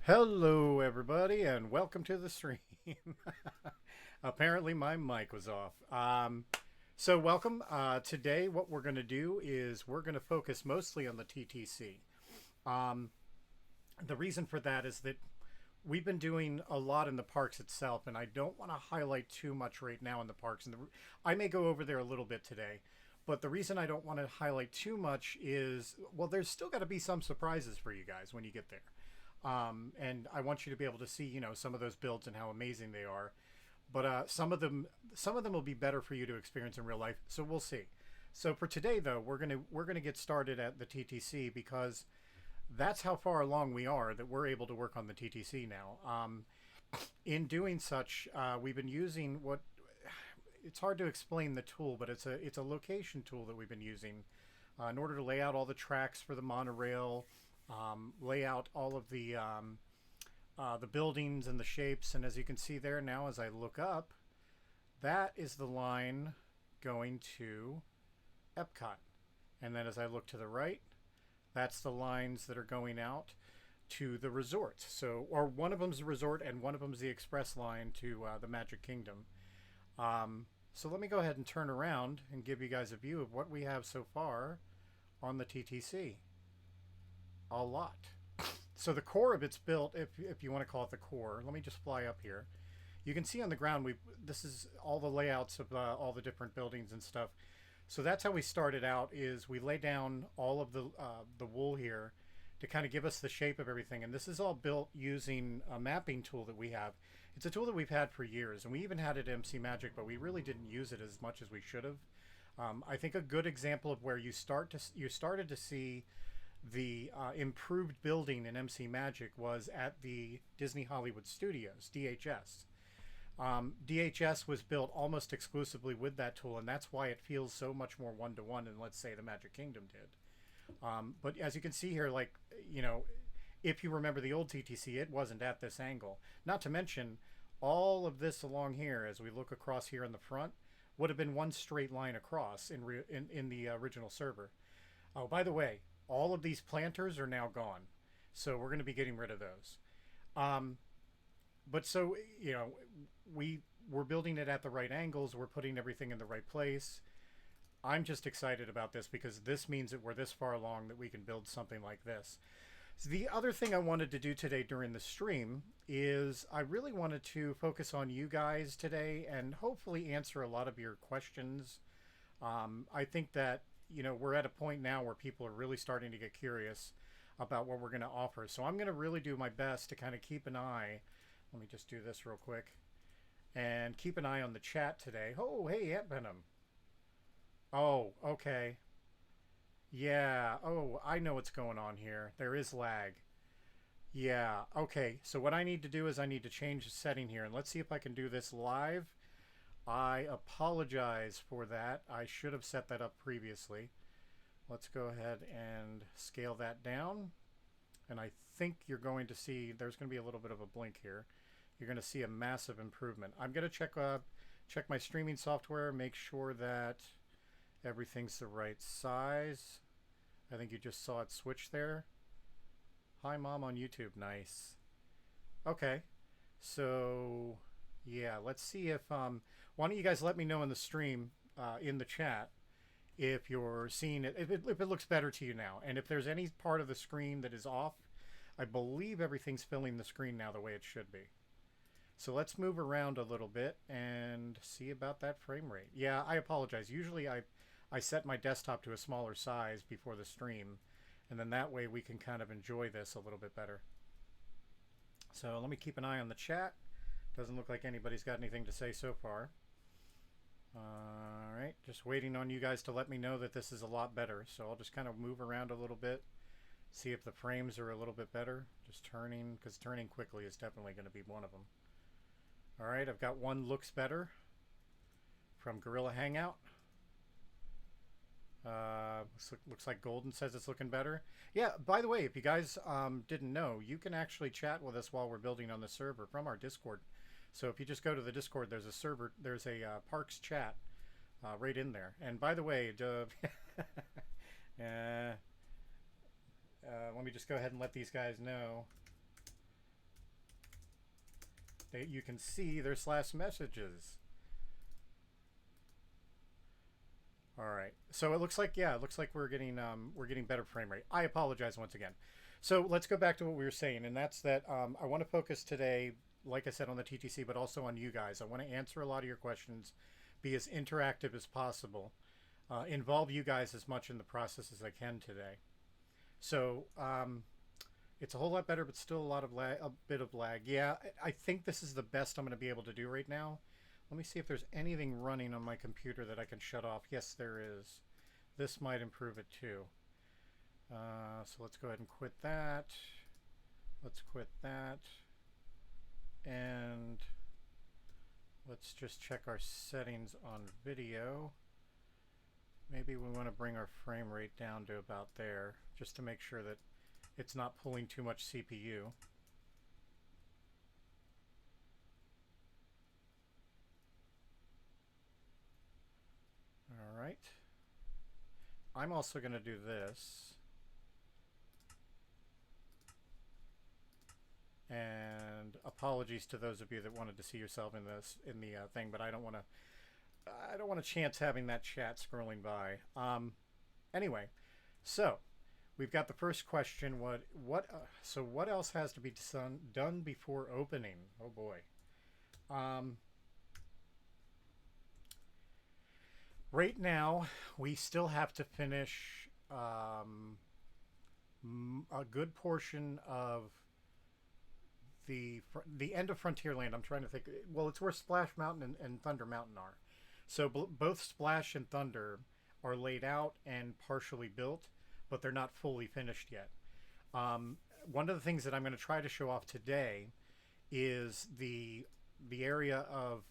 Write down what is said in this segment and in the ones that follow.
Hello, everybody, and welcome to the stream. Apparently, my mic was off. So, welcome. Today, what we're going to do is we're going to focus mostly on the TTC. Um, the reason for that is that we've been doing a lot in the parks itself, and I don't want to highlight too much right now in the parks. And I may go over there a little bit today, but the reason I don't want to highlight too much is, well, there's still got to be some surprises for you guys when you get there. And I want you to be able to see, some of those builds and how amazing they are. But some of them will be better for you to experience in real life. So we'll see. So for today, though, we're gonna get started at the TTC because that's how far along we are that we're able to work on the TTC now. In doing such, we've been using what it's hard to explain the tool, but it's a location tool that we've been using in order to lay out all the tracks for the monorail, lay out all of the buildings and the shapes. And as you can see there now, as I look up, that is the line going to Epcot. And then as I look to the right, that's the lines that are going out to the resorts. So, or one of them's the resort and one of them's the express line to the Magic Kingdom. So let me go ahead and turn around and give you guys a view of what we have so far on the TTC. A lot. So the core of it's built, if you want to call it the core. Let me just fly up here. You can see on the ground this is all the layouts of all the different buildings and stuff. So that's how we started out. Is we lay down all of the wool here to kind of give us the shape of everything. And this is all built using a mapping tool that we have. It's a tool that we've had for years, and we even had it at MC Magic, but we really didn't use it as much as we should have. I think a good example of where you started to see the improved building in MC Magic was at the Disney Hollywood Studios, DHS. DHS was built almost exclusively with that tool, and that's why it feels so much more one-to-one than, let's say, the Magic Kingdom did. But as you can see here, like, if you remember the old TTC, it wasn't at this angle. Not to mention, all of this along here, as we look across here in the front, would have been one straight line across in the original server. Oh, by the way, all of these planters are now gone, so we're going to be getting rid of those. But so, we're building it at the right angles. We're putting everything in the right place. I'm just excited about this because this means that we're this far along that we can build something like this. So the other thing I wanted to do today during the stream is I really wanted to focus on you guys today and hopefully answer a lot of your questions. I think that, we're at a point now where people are really starting to get curious about what we're going to offer. So I'm going to really do my best to kind of keep an eye. Let me just do this real quick and keep an eye on the chat today. Oh, hey, Aunt Venom. Oh, okay. Yeah. Oh, I know what's going on here. There is lag. Yeah. Okay. So what I need to do is I need to change the setting here. And let's see if I can do this live. I apologize for that. I should have set that up previously. Let's go ahead and scale that down. And I think you're going to see, there's going to be a little bit of a blink here. You're going to see a massive improvement. I'm going to check my streaming software, make sure that everything's the right size. I think you just saw it switch there. Hi, Mom on YouTube. Nice. Okay. So, yeah, let's see if... why don't you guys let me know in the stream, in the chat, if you're seeing it, if it looks better to you now. And if there's any part of the screen that is off, I believe everything's filling the screen now the way it should be. So let's move around a little bit and see about that frame rate. Yeah, I apologize. Usually I set my desktop to a smaller size before the stream, and then that way we can kind of enjoy this a little bit better. So let me keep an eye on the chat. Doesn't look like anybody's got anything to say so far. All right, just waiting on you guys to let me know that this is a lot better. So I'll just kind of move around a little bit, see if the frames are a little bit better. Just turning, because turning quickly is definitely going to be one of them. All right, I've got one looks better from Gorilla Hangout. Looks like Golden says it's looking better. Yeah, by the way, if you guys didn't know, you can actually chat with us while we're building on the server from our Discord. So if you just go to the Discord, there's a server, there's a Parks chat right in there. And by the way, let me just go ahead and let these guys know. You can see their slash messages. All right. So it looks like, yeah, it looks like we're getting better frame rate. I apologize once again. So let's go back to what we were saying, and that's that I want to focus today, like I said, on the TTC, but also on you guys. I want to answer a lot of your questions, be as interactive as possible, involve you guys as much in the process as I can today. So it's a whole lot better, but still a lot of lag, a bit of lag. Yeah, I think this is the best I'm going to be able to do right now. Let me see if there's anything running on my computer that I can shut off. Yes, there is. This might improve it too. So let's go ahead and quit that. Let's quit that. And let's just check our settings on video. Maybe we want to bring our frame rate down to about there, just to make sure that it's not pulling too much CPU. All right. I'm also going to do this. And apologies to those of you that wanted to see yourself in this thing, but I don't want to chance having that chat scrolling by. Anyway, so we've got the first question. So what else has to be done before opening? Oh boy. Right now, we still have to finish a good portion of the end of Frontierland. I'm trying to think. Well, it's where Splash Mountain and Thunder Mountain are. So both Splash and Thunder are laid out and partially built, but they're not fully finished yet. One of the things that I'm going to try to show off today is the area of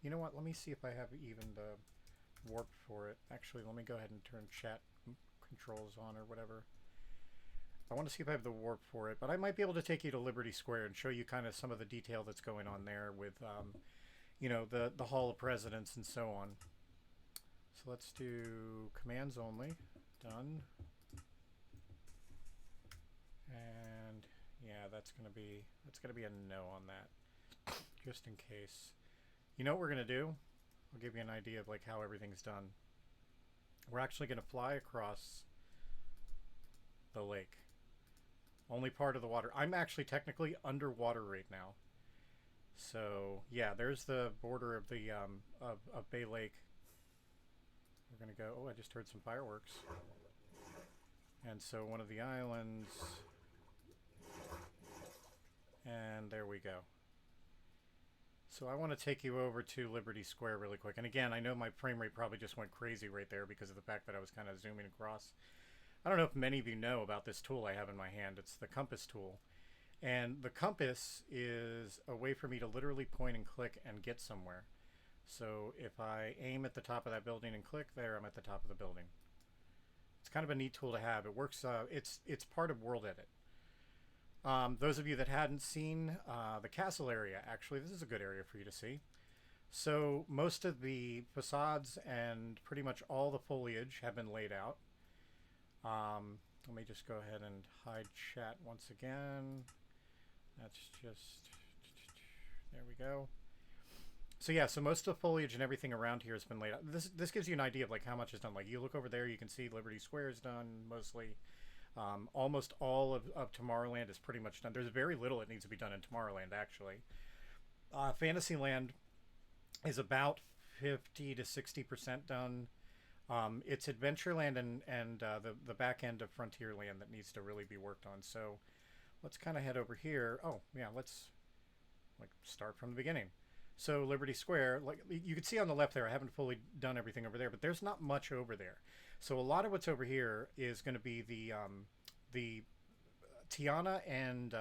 you know what? Let me see if I have even the warp for it. Actually, let me go ahead and turn chat controls on or whatever. I want to see if I have the warp for it, but I might be able to take you to Liberty Square and show you kind of some of the detail that's going on there with, you know, the Hall of Presidents and so on. So let's do commands only. Done. And yeah, that's gonna be a no on that, just in case. You know what we're gonna do? I'll give you an idea of like how everything's done. We're actually gonna fly across the lake. Only part of the water. I'm actually technically underwater right now. So yeah, there's the border of the of Bay Lake. We're gonna go. Oh, I just heard some fireworks. And so one of the islands, and there we go. So I want to take you over to Liberty Square really quick. And again, I know my frame rate probably just went crazy right there because of the fact that I was kind of zooming across. I don't know if many of you know about this tool I have in my hand. It's the compass tool. And the compass is a way for me to literally point and click and get somewhere. So if I aim at the top of that building and click there, I'm at the top of the building. It's kind of a neat tool to have. It works, it's part of World Edit. Those of you that hadn't seen the castle area, actually, this is a good area for you to see. So most of the facades and pretty much all the foliage have been laid out. Let me just go ahead and hide chat once again. That's just, there we go. So yeah, so most of the foliage and everything around here has been laid out. This gives you an idea of like how much is done. Like you look over there, you can see Liberty Square is done mostly. Almost all of Tomorrowland is pretty much done. There's very little that needs to be done in Tomorrowland, actually. Fantasyland is about 50 to 60% done. It's Adventureland and the back end of Frontierland that needs to really be worked on. So let's kind of head over here. Oh, yeah, let's like start from the beginning. So Liberty Square, like you can see on the left there, I haven't fully done everything over there, but there's not much over there. So a lot of what's over here is going to be the Tiana and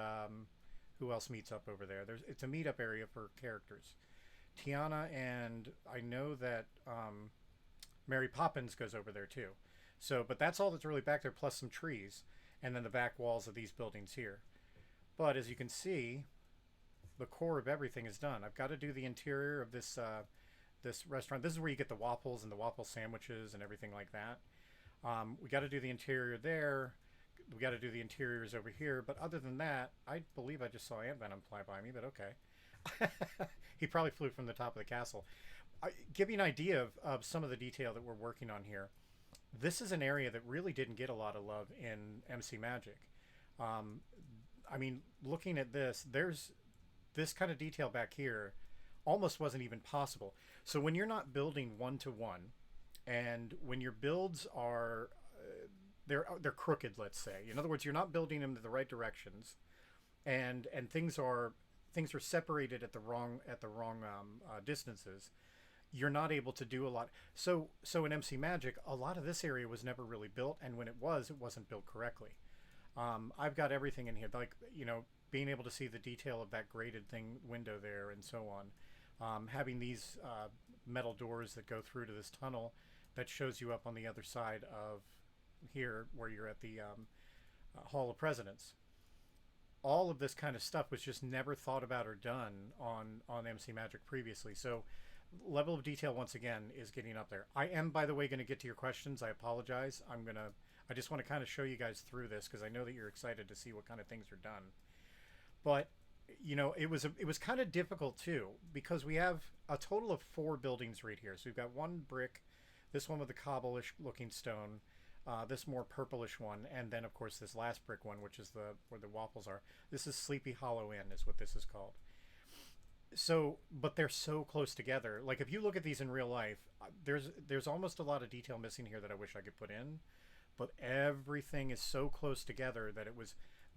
who else meets up over there? It's a meetup area for characters. Tiana and I know that Mary Poppins goes over there too. So, but that's all that's really back there, plus some trees, and then the back walls of these buildings here. But as you can see, the core of everything is done. I've got to do the interior of this this restaurant. This is where you get the waffles and the waffle sandwiches and everything like that. We got to do the interior there. We got to do the interiors over here. But other than that, I believe I just saw Ant Venom fly by me, but okay. He probably flew from the top of the castle. Give you an idea of some of the detail that we're working on here. This is an area that really didn't get a lot of love in MC Magic. Um, I mean, looking at this, there's this kind of detail back here almost wasn't even possible. So when you're not building one to one, and when your builds are they're crooked, let's say. In other words, you're not building them to the right directions, and things are separated at the wrong distances. You're not able to do a lot. So in MC Magic, a lot of this area was never really built, and when it wasn't built correctly. I've got everything in here, like being able to see the detail of that graded thing window there, and so on. Having these metal doors that go through to this tunnel that shows you up on the other side of here, where you're at the Hall of Presidents. All of this kind of stuff was just never thought about or done on MC Magic previously. So level of detail once again is getting up there. I am, by the way, going to get to your questions. I apologize. I just want to kind of show you guys through this because I know that you're excited to see what kind of things are done. But it was kind of difficult too because we have a total of 4 buildings right here. So we've got one brick, this one with the cobble-ish looking stone, this more purplish one, and then of course this last brick one, which is where the waffles are. This is Sleepy Hollow Inn, is what this is called. So, but they're so close together. Like if you look at these in real life, there's almost a lot of detail missing here that I wish I could put in, but everything is so close together that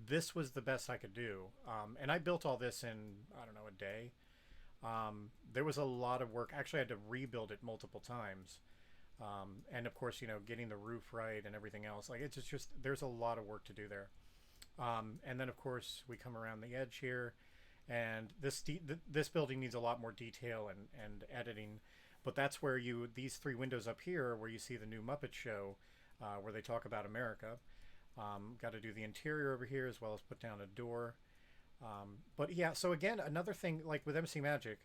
this was the best I could do. And I built all this in, I don't know, a day. There was a lot of work. Actually, I had to rebuild it multiple times. And of course, getting the roof right and everything else. Like it's just there's a lot of work to do there. And then of course we come around the edge here, and this building needs a lot more detail and editing. But that's where these 3 windows up here, where you see the new Muppet Show, where they talk about America. Got to do the interior over here as well as put down a door. But yeah, so again, another thing, like with MC Magic,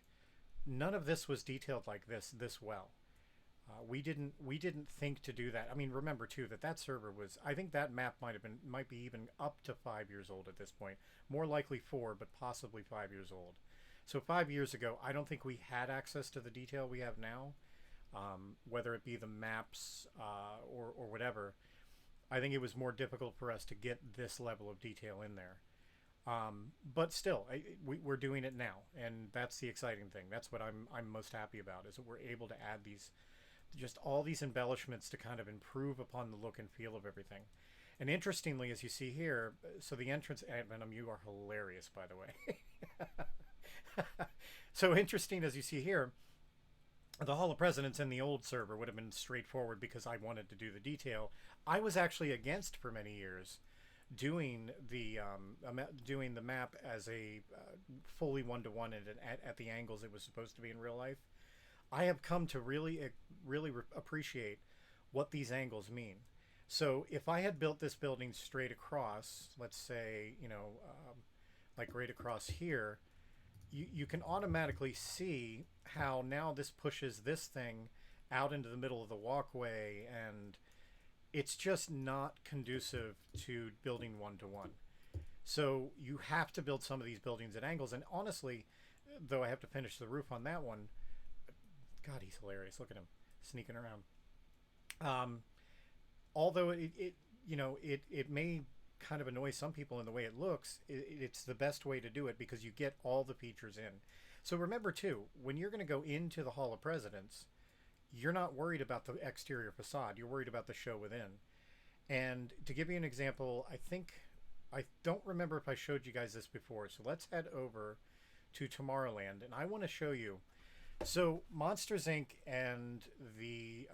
none of this was detailed like this well. We didn't think to do that. I mean, remember too that server was, I think that map might be even up to 5 years old at this point. More likely 4, but possibly 5 years old. So 5 years ago, I don't think we had access to the detail we have now, whether it be the maps or whatever. I think it was more difficult for us to get this level of detail in there. But still, we're doing it now, and that's the exciting thing. That's what I'm most happy about, is that we're able to add just all these embellishments to kind of improve upon the look and feel of everything. And interestingly, as you see here, so the entrance, Venom, you are hilarious, by the way. So interesting, as you see here, the Hall of Presidents in the old server would have been straightforward because I wanted to do the detail. I was actually against, for many years, doing the map as a fully one-to-one at the angles it was supposed to be in real life. I have come to really appreciate what these angles mean. So if I had built this building straight across, let's say, like right across here, you can automatically see how now this pushes this thing out into the middle of the walkway, and it's just not conducive to building one-to-one. So you have to build some of these buildings at angles, and honestly, though I have to finish the roof on that one, God, he's hilarious. Look at him sneaking around. Although it may kind of annoy some people in the way it looks, it's the best way to do it because you get all the features in. So remember too, when you're going to go into the Hall of Presidents, you're not worried about the exterior facade. You're worried about the show within. And to give you an example, I don't remember if I showed you guys this before. So let's head over to Tomorrowland, and I want to show you. So Monsters Inc. and the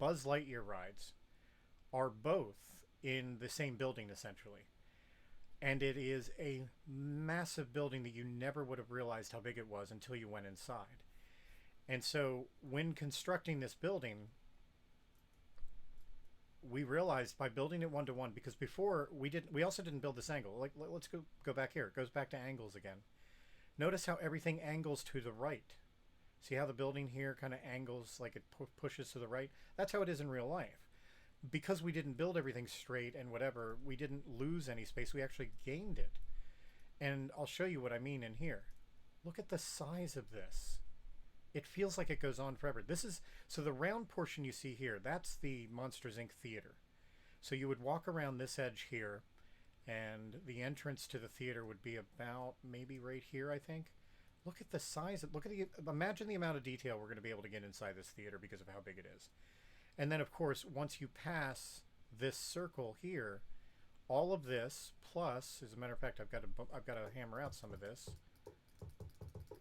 Buzz Lightyear rides are both in the same building, essentially. And it is a massive building that you never would have realized how big it was until you went inside. And so when constructing this building, we realized by building it one-to-one, because before we also didn't build this angle. Like, let's go back here. It goes back to angles again. Notice how everything angles to the right. See how the building here kind of angles, like it pushes to the right? That's how it is in real life. Because we didn't build everything straight and whatever, we didn't lose any space. We actually gained it. And I'll show you what I mean in here. Look at the size of this. It feels like it goes on forever. This is, so the round portion you see here, that's the Monsters Inc. theater. So you would walk around this edge here, and the entrance to the theater would be about maybe right here, I think. Look at the size. Look at the, imagine the amount of detail we're going to be able to get inside this theater because of how big it is. And then, of course, once you pass this circle here, all of this plus, as a matter of fact, I've got to hammer out some of this.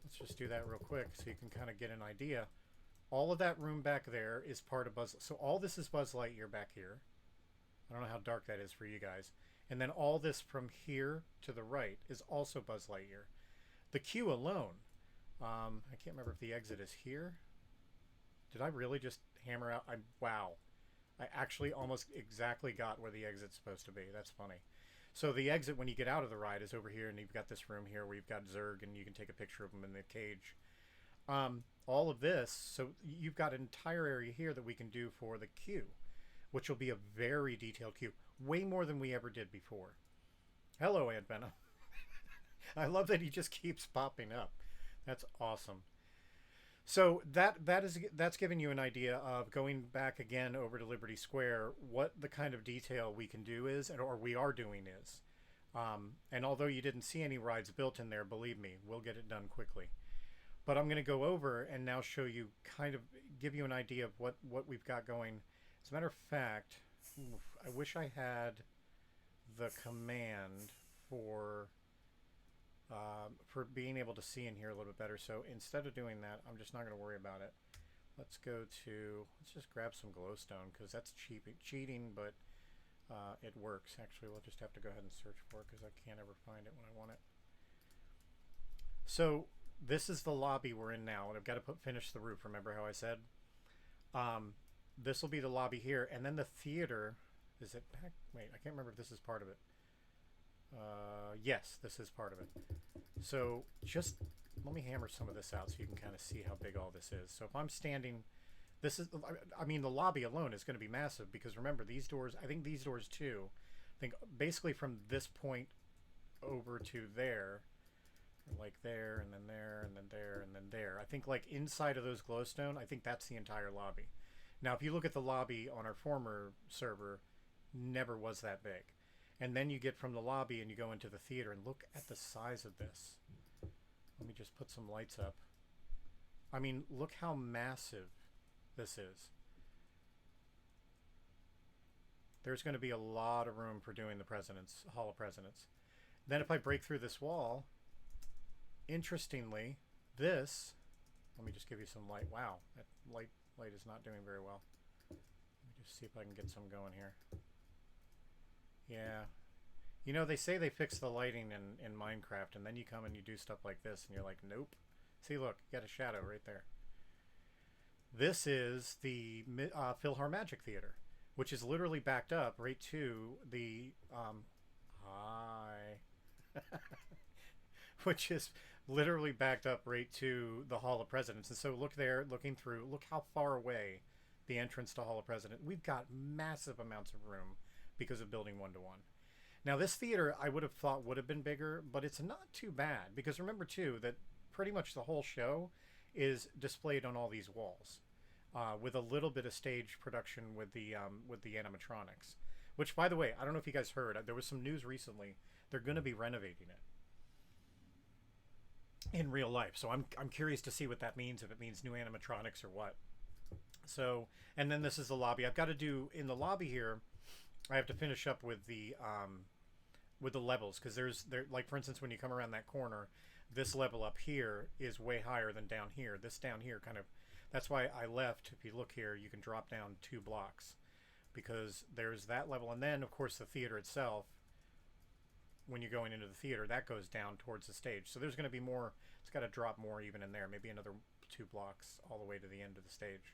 Let's just do that real quick so you can kind of get an idea. All of that room back there is part of Buzz. So all this is Buzz Lightyear back here. I don't know how dark that is for you guys. And then all this from here to the right is also Buzz Lightyear. The queue alone, I can't remember if the exit is here. Did I really just hammer out? Wow. I actually almost exactly got where the exit's supposed to be. That's funny. So the exit when you get out of the ride is over here, and you've got this room here where you've got Zurg, and you can take a picture of him in the cage. All of this, so you've got an entire area here that we can do for the queue, which will be a very detailed queue. Way more than we ever did before. Hello, Aunt Venom. I love that he just keeps popping up. That's awesome. So that's giving you an idea of going back again over to Liberty Square, what the kind of detail we can do is, or we are doing is. And although you didn't see any rides built in there, believe me, we'll get it done quickly. But I'm going to go over and now show you, kind of give you an idea of what we've got going. As a matter of fact, I wish I had the command for being able to see in here a little bit better. So instead of doing that, I'm just not going to worry about it. Let's just grab some glowstone, because that's cheating, but it works. Actually, we'll just have to go ahead and search for it because I can't ever find it when I want it. So this is the lobby we're in now, and I've got to finish the roof. Remember how I said? This will be the lobby here, and then the theater. Is it back? Wait, I can't remember if this is part of it. Yes, this is part of it. So just let me hammer some of this out so you can kind of see how big all this is. So if I'm standing, this is, I mean, the lobby alone is going to be massive, because remember, these doors, I think these doors too, I think basically from this point over to there, like there, and then there, and then there, and then there. I think like inside of those glowstone, I think that's the entire lobby. Now, if you look at the lobby on our former server, never was that big. And then you get from the lobby and you go into the theater, and look at the size of this. Let me just put some lights up. I mean, look how massive this is. There's going to be a lot of room for doing the Hall of Presidents. Then if I break through this wall, interestingly, this, let me just give you some light. Wow, that light is not doing very well. Let me just see if I can get some going here. Yeah. You know, they say they fix the lighting in Minecraft, and then you come and you do stuff like this, and you're like, nope. See, look, you got a shadow right there. This is the Imaginears Magic Theater, which is literally backed up right to the which is literally backed up right to the Hall of Presidents. And so look there, looking through, look how far away the entrance to Hall of President. We've got massive amounts of room because of building 1-to-1. Now this theater I would have thought would have been bigger, but it's not too bad, because remember too that pretty much the whole show is displayed on all these walls, with a little bit of stage production with the animatronics. Which, by the way, I don't know if you guys heard, there was some news recently. They're going to be renovating it in real life, so I'm curious to see what that means, if it means new animatronics or what. So, and then this is the lobby. I've got to do in the lobby here. I have to finish up with the levels, because like for instance, when you come around that corner, this level up here is way higher than down here. This down here kind of, that's why I left. If you look here, you can drop down 2 blocks, because there's that level, and then of course the theater itself, when you're going into the theater, that goes down towards the stage. So there's going to be more. It's got to drop more even in there, maybe another 2 blocks all the way to the end of the stage.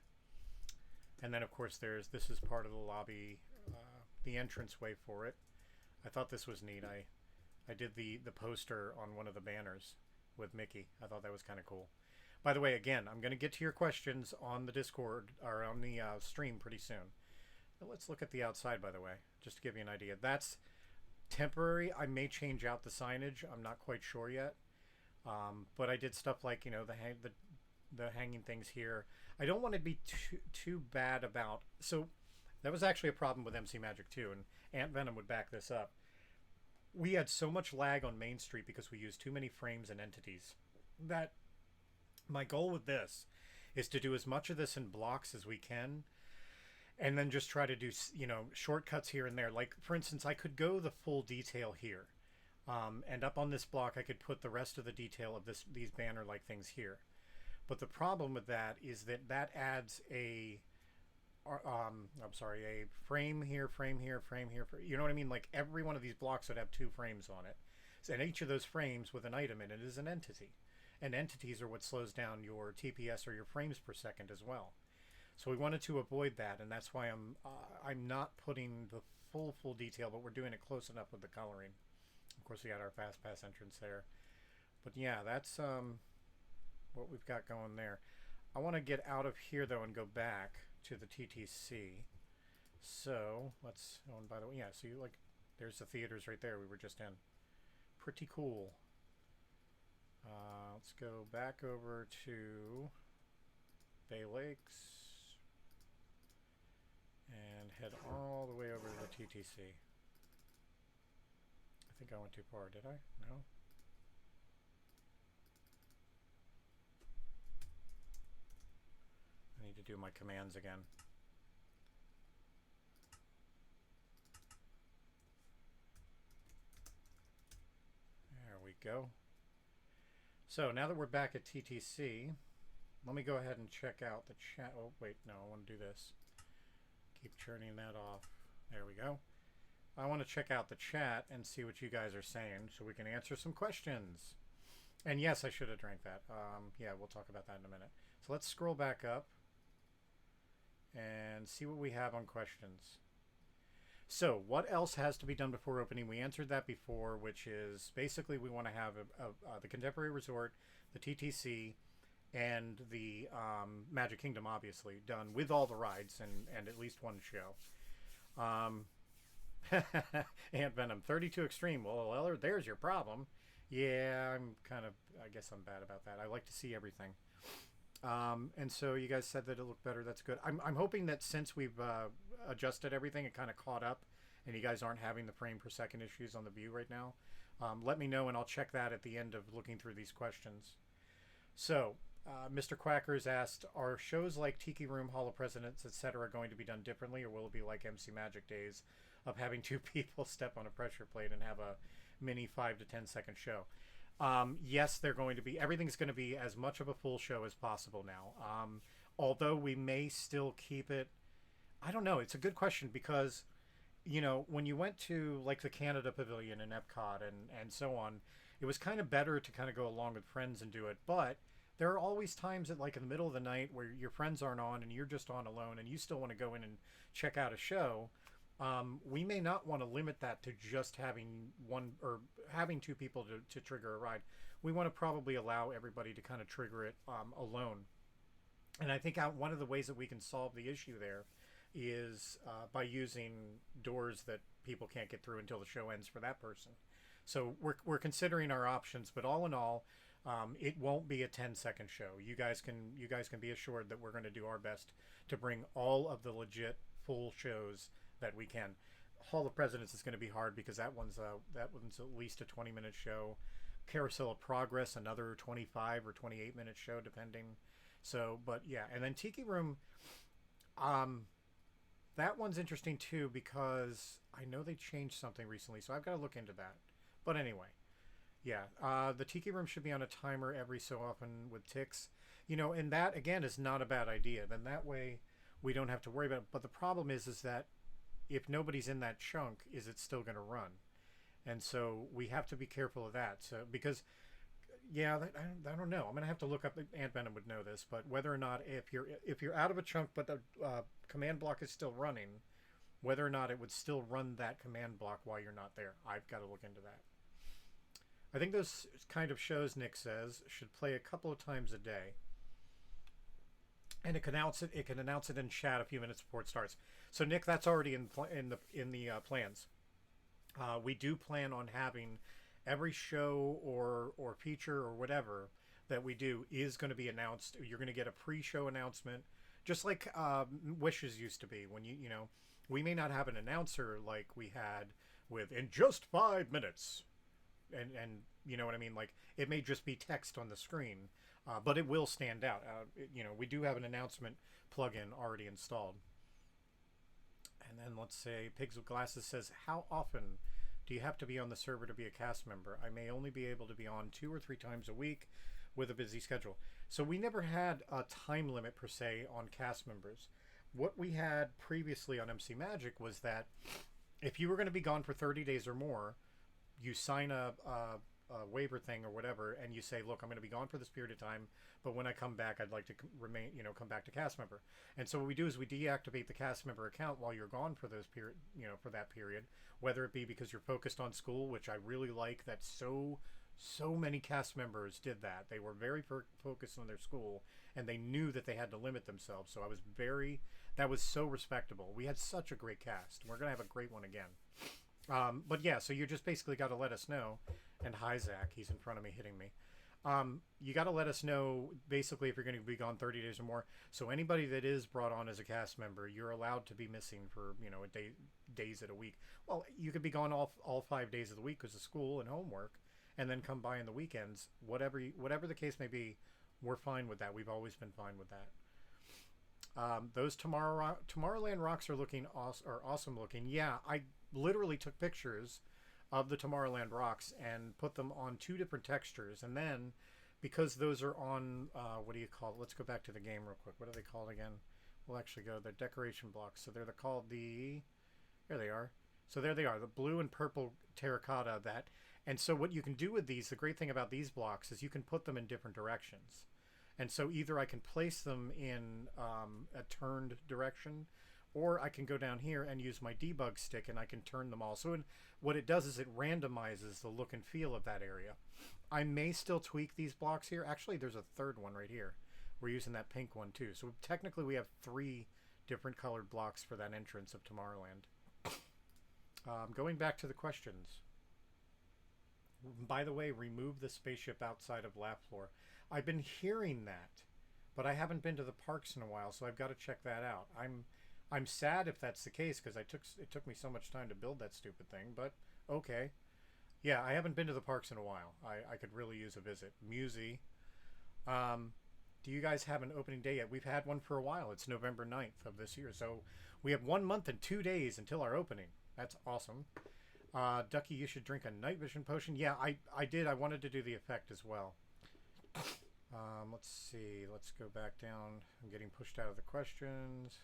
And then of course this is part of the lobby, the entranceway for it. I thought this was neat. I did the poster on one of the banners with Mickey. I thought that was kind of cool. By the way, again, I'm going to get to your questions on the Discord, or on the stream pretty soon. But let's look at the outside, by the way, just to give you an idea. That's temporary. I may change out the signage. I'm not quite sure yet. But I did stuff like, you know, the hanging things here. I don't want to be too bad about. So that was actually a problem with MC Magic 2, and Ant Venom would back this up. We had so much lag on Main Street because we used too many frames and entities that my goal with this is to do as much of this in blocks as we can, and then just try to do, you know, shortcuts here and there. Like, for instance, I could go the full detail here, and up on this block I could put the rest of the detail of these banner like things here. But the problem with that is that that adds a I'm sorry, a frame here, frame here, frame here. You know what I mean? Like, every one of these blocks would have 2 frames on it. And each of those frames with an item in it is an entity. And entities are what slows down your TPS or your frames per second as well. So we wanted to avoid that, and that's why I'm not putting the full detail, but we're doing it close enough with the coloring. Of course, we got our fast pass entrance there. But yeah, that's what we've got going there. I want to get out of here though and go back to the TTC. So let's. Oh, and by the way, yeah. So you like, there's the theaters right there we were just in. Pretty cool. Let's go back over to Bay Lakes and head all the way over to the TTC. I think I went too far, did I? No? I need to do my commands again. There we go. So now that we're back at TTC, let me go ahead and check out the chat. Oh, wait, no, I want to do this. Keep churning that off. There we go. I want to check out the chat and see what you guys are saying so we can answer some questions. And yes, I should have drank that. Yeah, we'll talk about that in a minute. So let's scroll back up and see what we have on questions. So what else has to be done before opening? We answered that before, which is basically we want to have the Contemporary Resort, the TTC, and the Magic Kingdom, obviously, done with all the rides and at least one show. Ant Venom, 32 Extreme. Well, there's your problem. Yeah, I guess I'm bad about that. I like to see everything. And so you guys said that it looked better. That's good. I'm hoping that since we've adjusted everything, it kind of caught up and you guys aren't having the frame per second issues on the view right now. Let me know and I'll check that at the end of looking through these questions. So Mr. Quackers asked, are shows like Tiki Room, Hall of Presidents, etc. going to be done differently, or will it be like MC Magic days of having 2 people step on a pressure plate and have a mini 5 to 10 second show? Yes, they're going to be, everything's going to be as much of a full show as possible now. Although we may still keep it, I don't know, it's a good question because, you know, when you went to like the Canada Pavilion and Epcot and so on, it was kind of better to kind of go along with friends and do it. But there are always times at like in the middle of the night where your friends aren't on and you're just on alone and you still want to go in and check out a show. We may not want to limit that to just having one or having 2 people to trigger a ride. We want to probably allow everybody to kind of trigger it alone. And I think one of the ways that we can solve the issue there is by using doors that people can't get through until the show ends for that person. So we're considering our options, but all in all, it won't be a 10-second show. You guys can be assured that we're going to do our best to bring all of the legit full shows that we can. Hall of Presidents is going to be hard because that one's at least a 20-minute show. Carousel of Progress, another 25 or 28-minute show, depending. So, but yeah, and then Tiki Room, that one's interesting too because I know they changed something recently, so I've got to look into that. But anyway, yeah, the Tiki Room should be on a timer every so often with ticks, you know, and that again is not a bad idea. Then that way we don't have to worry about it. But the problem is that if nobody's in that chunk, is it still going to run? And so we have to be careful of that. So because, yeah, I don't know. I'm going to have to look up. Ant Venom would know this, but whether or not if you're out of a chunk, but the command block is still running, whether or not it would still run that command block while you're not there. I've got to look into that. I think those kind of shows, Nick says, should play a couple of times a day. And it can announce it in chat a few minutes before it starts. So Nick, that's already in the plans. We do plan on having every show or feature or whatever that we do is going to be announced. You're going to get a pre-show announcement, just like Wishes used to be. When you know, we may not have an announcer like we had with in just 5 minutes, and you know what I mean. Like it may just be text on the screen, but it will stand out. You know, we do have an announcement plugin already installed. And then let's say Pigs with Glasses says, how often do you have to be on the server to be a cast member? I may only be able to be on 2 or 3 times a week with a busy schedule. So we never had a time limit per se on cast members. What we had previously on MC Magic was that if you were going to be gone for 30 days or more, you sign a waiver thing or whatever, and you say, look, I'm going to be gone for this period of time, but when I come back, I'd like to remain, you know, come back to cast member. And so what we do is we deactivate the cast member account while you're gone for those period, you know, for that period, whether it be because you're focused on school, which I really like that so many cast members did that. They were very focused on their school, and they knew that they had to limit themselves. So that was so respectable. We had such a great cast. We're going to have a great one again. But yeah, so you just basically got to let us know. And hi, Zach. He's in front of me hitting me. You got to let us know basically if you're going to be gone 30 days or more. So anybody that is brought on as a cast member, you're allowed to be missing for, you know, days at a week. Well, you could be gone all 5 days of the week because of school and homework, and then come by on the weekends. Whatever the case may be, we're fine with that. We've always been fine with that. Those Tomorrowland rocks are awesome looking. Yeah, I literally took pictures of the Tomorrowland rocks and put them on 2 different textures, and then because those are on what do you call it? Let's go back to the game real quick. What are they called again? We'll actually go. They're decoration blocks. So they're called the. There they are. So there they are. The blue and purple terracotta. And so what you can do with these, the great thing about these blocks is you can put them in different directions. And so either I can place them in a turned direction, or I can go down here and use my debug stick and I can turn them all. So what it does is it randomizes the look and feel of that area. I may still tweak these blocks here. Actually, there's a third one right here. We're using that pink one too. So technically we have 3 different colored blocks for that entrance of Tomorrowland. Going back to the questions. By the way, remove the spaceship outside of Laugh Floor. I've been hearing that, but I haven't been to the parks in a while, so I've got to check that out. I'm sad if that's the case because it took me so much time to build that stupid thing, but okay. Yeah, I haven't been to the parks in a while. I could really use a visit. Musey. Do you guys have an opening day yet? We've had one for a while. It's November 9th of this year, so we have 1 month and 2 days until our opening. That's awesome. Ducky, you should drink a night vision potion. Yeah, I did. I wanted to do the effect as well. Let's see. Let's go back down. I'm getting pushed out of the questions.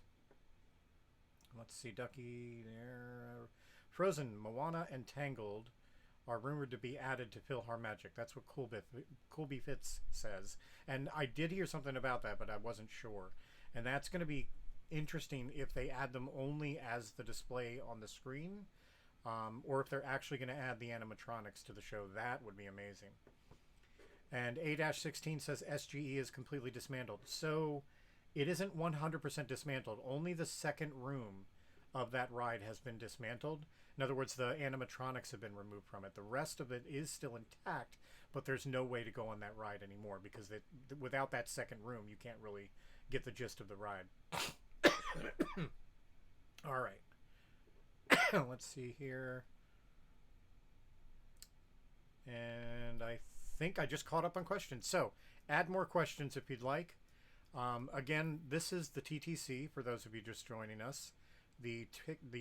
Let's see. Ducky there. Frozen, Moana, and Tangled are rumored to be added to PhilharMagic. That's what Coolby Fitz says. And I did hear something about that, but I wasn't sure. And that's going to be interesting if they add them only as the display on the screen, or if they're actually going to add the animatronics to the show. That would be amazing. And A-16 says SGE is completely dismantled. So it isn't 100% dismantled. Only the second room of that ride has been dismantled. In other words, the animatronics have been removed from it. The rest of it is still intact, but there's no way to go on that ride anymore because without that second room, you can't really get the gist of the ride. All right. Let's see here. And I think I just caught up on questions. So add more questions if you'd like. Again, this is the TTC for those of you just joining us. The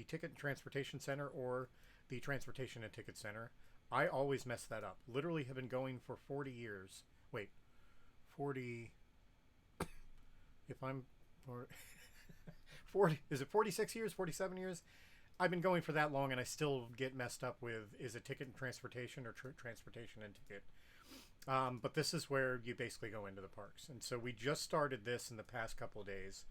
Ticket and Transportation Center or the Transportation and Ticket Center. I always mess that up. Literally have been going for 40 years. Wait, 40. If I'm 40, is it 46 years, 47 years? I've been going for that long and I still get messed up with, is it Ticket and Transportation or Transportation and Ticket? But this is where you basically go into the parks. And so we just started this in the past couple of days.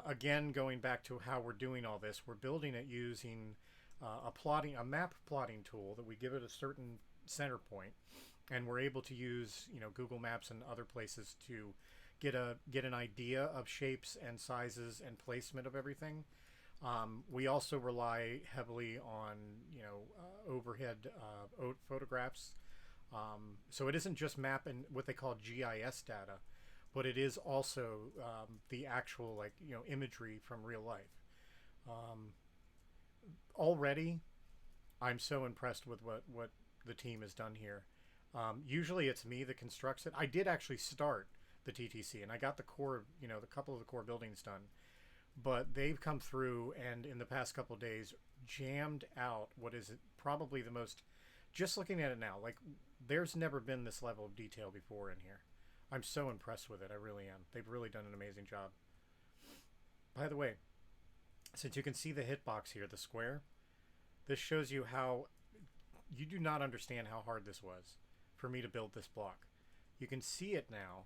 Again, going back to how we're doing all this, we're building it using a map plotting tool that we give it a certain center point, and we're able to use Google Maps and other places to get an idea of shapes and sizes and placement of everything. We also rely heavily on overhead photographs. So it isn't just map and what they call GIS data, but it is also the actual imagery from real life. Um, Already, I'm so impressed with what the team has done here. Usually, it's me that constructs it. I did actually start the TTC, and I got the core, the couple of the core buildings done. But they've come through, and in the past couple of days, jammed out what is probably the most. Just looking at it now, like there's never been this level of detail before in here. I'm so impressed with it. I really am. They've really done an amazing job. By the way, since you can see the hitbox here, the square, this shows you how you do not understand how hard this was for me to build this block. You can see it now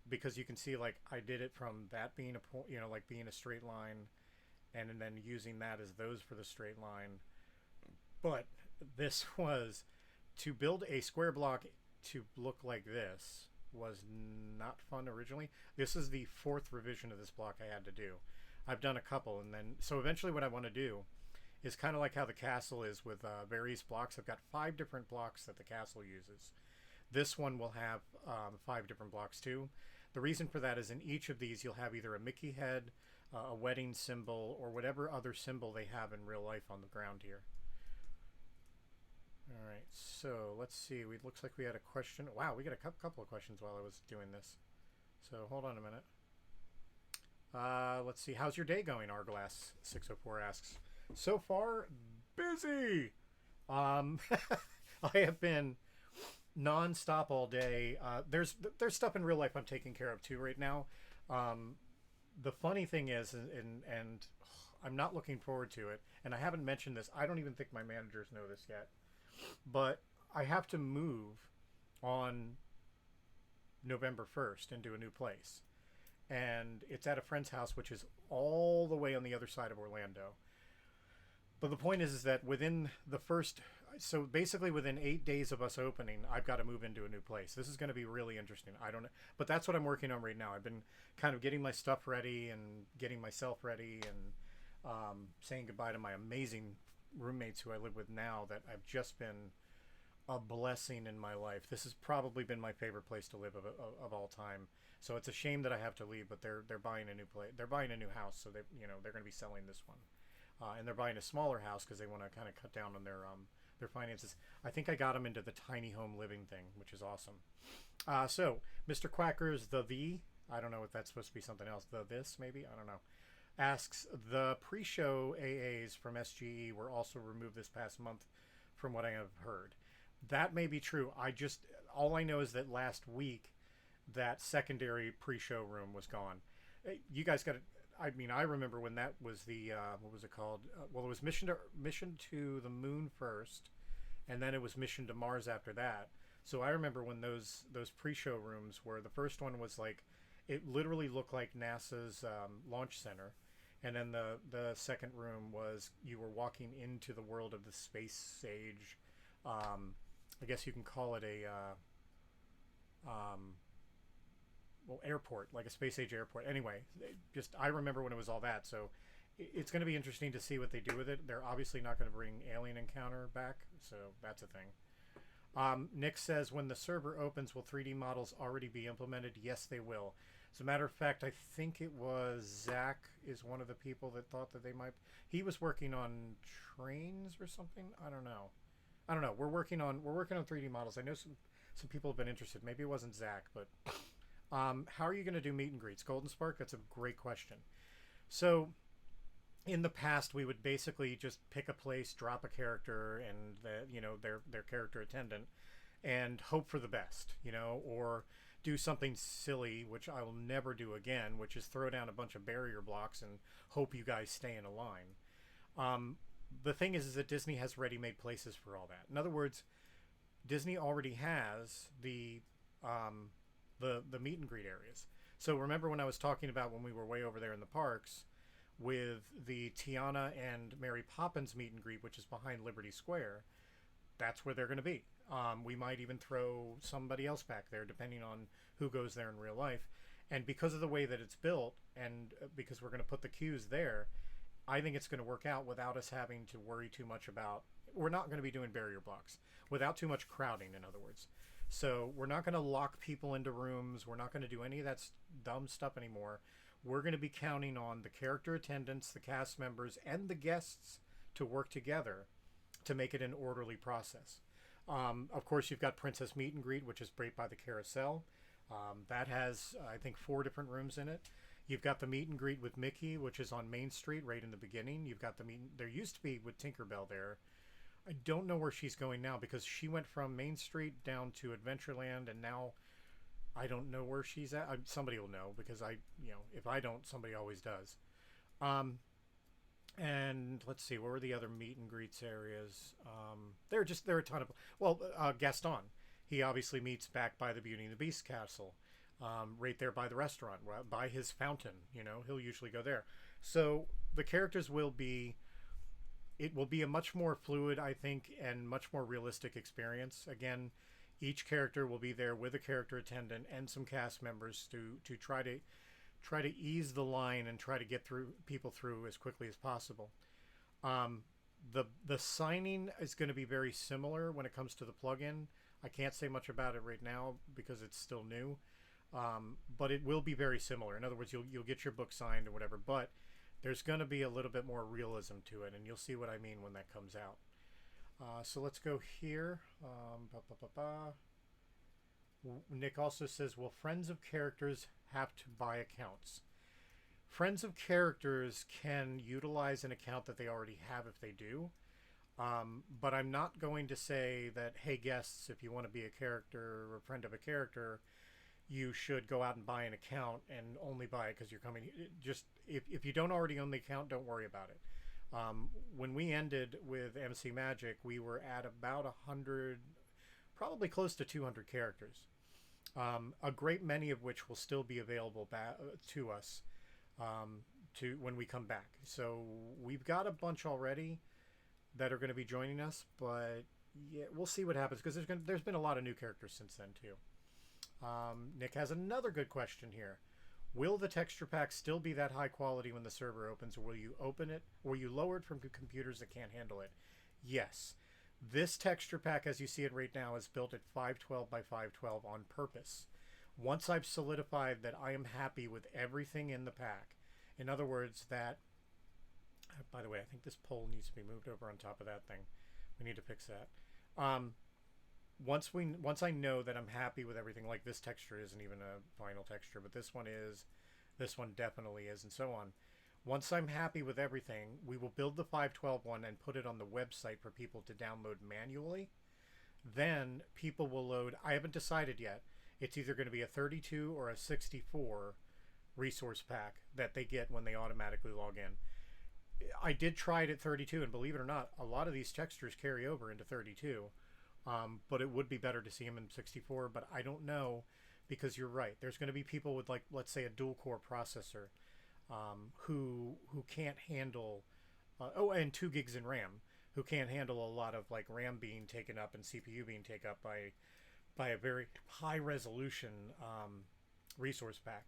because you can see like I did it from that being a point, like being a straight line, and then using that as those for the straight line. But this was to build a square block to look like this was not fun originally. This is the fourth revision of this block I had to do. I've done a couple, and then so eventually what I want to do is kind of like how the castle is with various blocks. I've got 5 different blocks that the castle uses. This one will have 5 different blocks too. The reason for that is in each of these you'll have either a Mickey head, a wedding symbol, or whatever other symbol they have in real life on the ground here. All right, so let's see. It looks like we had a question. Wow, we got a couple of questions while I was doing this. So hold on a minute. Let's see. How's your day going? Arglass604 asks. So far, busy. I have been non-stop all day. There's stuff in real life I'm taking care of too right now. The funny thing is, and I'm not looking forward to it, and I haven't mentioned this. I don't even think my managers know this yet, but I have to move on November 1st into a new place. And it's at a friend's house, which is all the way on the other side of Orlando. But the point is that within the first, so basically within 8 days of us opening, I've got to move into a new place. This is going to be really interesting. I don't know, but that's what I'm working on right now. I've been kind of getting my stuff ready and getting myself ready and saying goodbye to my amazing roommates who I live with now that have just been a blessing in my life. This has probably been my favorite place to live of all time. So it's a shame that I have to leave, but they're buying a new place. They're buying a new house, so they're going to be selling this one. And they're buying a smaller house because they want to kind of cut down on their finances. I think I got them into the tiny home living thing, which is awesome. So Mr. Quacker's I don't know if that's supposed to be something else. This maybe, I don't know. Asks, the pre-show AAs from SGE were also removed this past month, from what I have heard. That may be true. All I know is that last week that secondary pre-show room was gone. You guys got to. I mean, I remember when that was the what was it called? Well, it was mission to the moon first, and then it was mission to Mars after that. So I remember when those pre-show rooms were. The first one was like, it literally looked like NASA's launch center, and then the second room was you were walking into the world of the space age. I guess you can call it a airport, like a space age airport. Anyway, I remember when it was all that. So it's going to be interesting to see what they do with it. They're obviously not going to bring Alien Encounter back, so that's a thing. Nick says, when the server opens, will 3D models already be implemented? Yes, they will. As a matter of fact, I think it was Zach is one of the people that thought that they might. He was working on trains or something. I don't know. We're working on 3D models. I know some people have been interested. Maybe it wasn't Zach, but how are you going to do meet and greets? Golden Spark? That's a great question. So in the past, we would basically just pick a place, drop a character, and their character attendant, and hope for the best, or do something silly, which I will never do again, which is throw down a bunch of barrier blocks and hope you guys stay in a line. The thing is that Disney has ready-made places for all that. In other words, Disney already has the meet and greet areas. So remember when I was talking about when we were way over there in the parks with the Tiana and Mary Poppins meet and greet, which is behind Liberty Square, that's where they're going to be. We might even throw somebody else back there, depending on who goes there in real life. And because of the way that it's built, and because we're going to put the queues there, I think it's going to work out without us having to worry too much about. We're not going to be doing barrier blocks without too much crowding, in other words. So we're not going to lock people into rooms. We're not going to do any of that dumb stuff anymore. We're going to be counting on the character attendants, the cast members, and the guests to work together to make it an orderly process. Of course, you've got Princess Meet and Greet, which is right by the carousel. That has, I think, 4 different rooms in it. You've got the Meet and Greet with Mickey, which is on Main Street right in the beginning. You've got the there used to be with Tinkerbell there. I don't know where she's going now because she went from Main Street down to Adventureland, and now I don't know where she's at. Somebody will know because if I don't, somebody always does. And let's see, where were the other meet and greets areas? There are a ton of. Gaston, he obviously meets back by the Beauty and the Beast castle, right there by the restaurant, by his fountain. He'll usually go there. So the characters will be. It will be a much more fluid, I think, and much more realistic experience. Again, each character will be there with a character attendant and some cast members to try to ease the line and try to get people through as quickly as possible. The signing is going to be very similar when it comes to the plugin. I can't say much about it right now because it's still new, but it will be very similar. In other words, you'll get your book signed or whatever, but there's going to be a little bit more realism to it, and you'll see what I mean when that comes out. So let's go here. Nick also says, will friends of characters have to buy accounts? Friends of characters can utilize an account that they already have if they do. But I'm not going to say that, hey, guests, if you want to be a character or a friend of a character, you should go out and buy an account and only buy it because you're coming. Just if you don't already own the account, don't worry about it. When we ended with MC Magic, we were at about 100, probably close to 200 characters. A great many of which will still be available to us to when we come back. So we've got a bunch already that are going to be joining us, but yeah, we'll see what happens because there's been a lot of new characters since then too. Nick has another good question here. Will the texture pack still be that high quality when the server opens, or will you open it, or will you lower it from computers that can't handle it? Yes. This texture pack, as you see it right now, is built at 512 by 512 on purpose. Once I've solidified that I am happy with everything in the pack, in other words, that, by the way, I think this pole needs to be moved over on top of that thing. We need to fix that. Once I know that I'm happy with everything, like this texture isn't even a final texture, but this one is, this one definitely is, and so on. Once I'm happy with everything, we will build the 512 one and put it on the website for people to download manually. Then people will load, I haven't decided yet, it's either going to be a 32 or a 64 resource pack that they get when they automatically log in. I did try it at 32, and believe it or not, a lot of these textures carry over into 32. But it would be better to see them in 64, but I don't know, because you're right. There's going to be people with, like, let's say a dual core processor who can't handle, and 2 gigs in RAM, who can't handle a lot of like RAM being taken up and CPU being taken up by a very high resolution resource pack.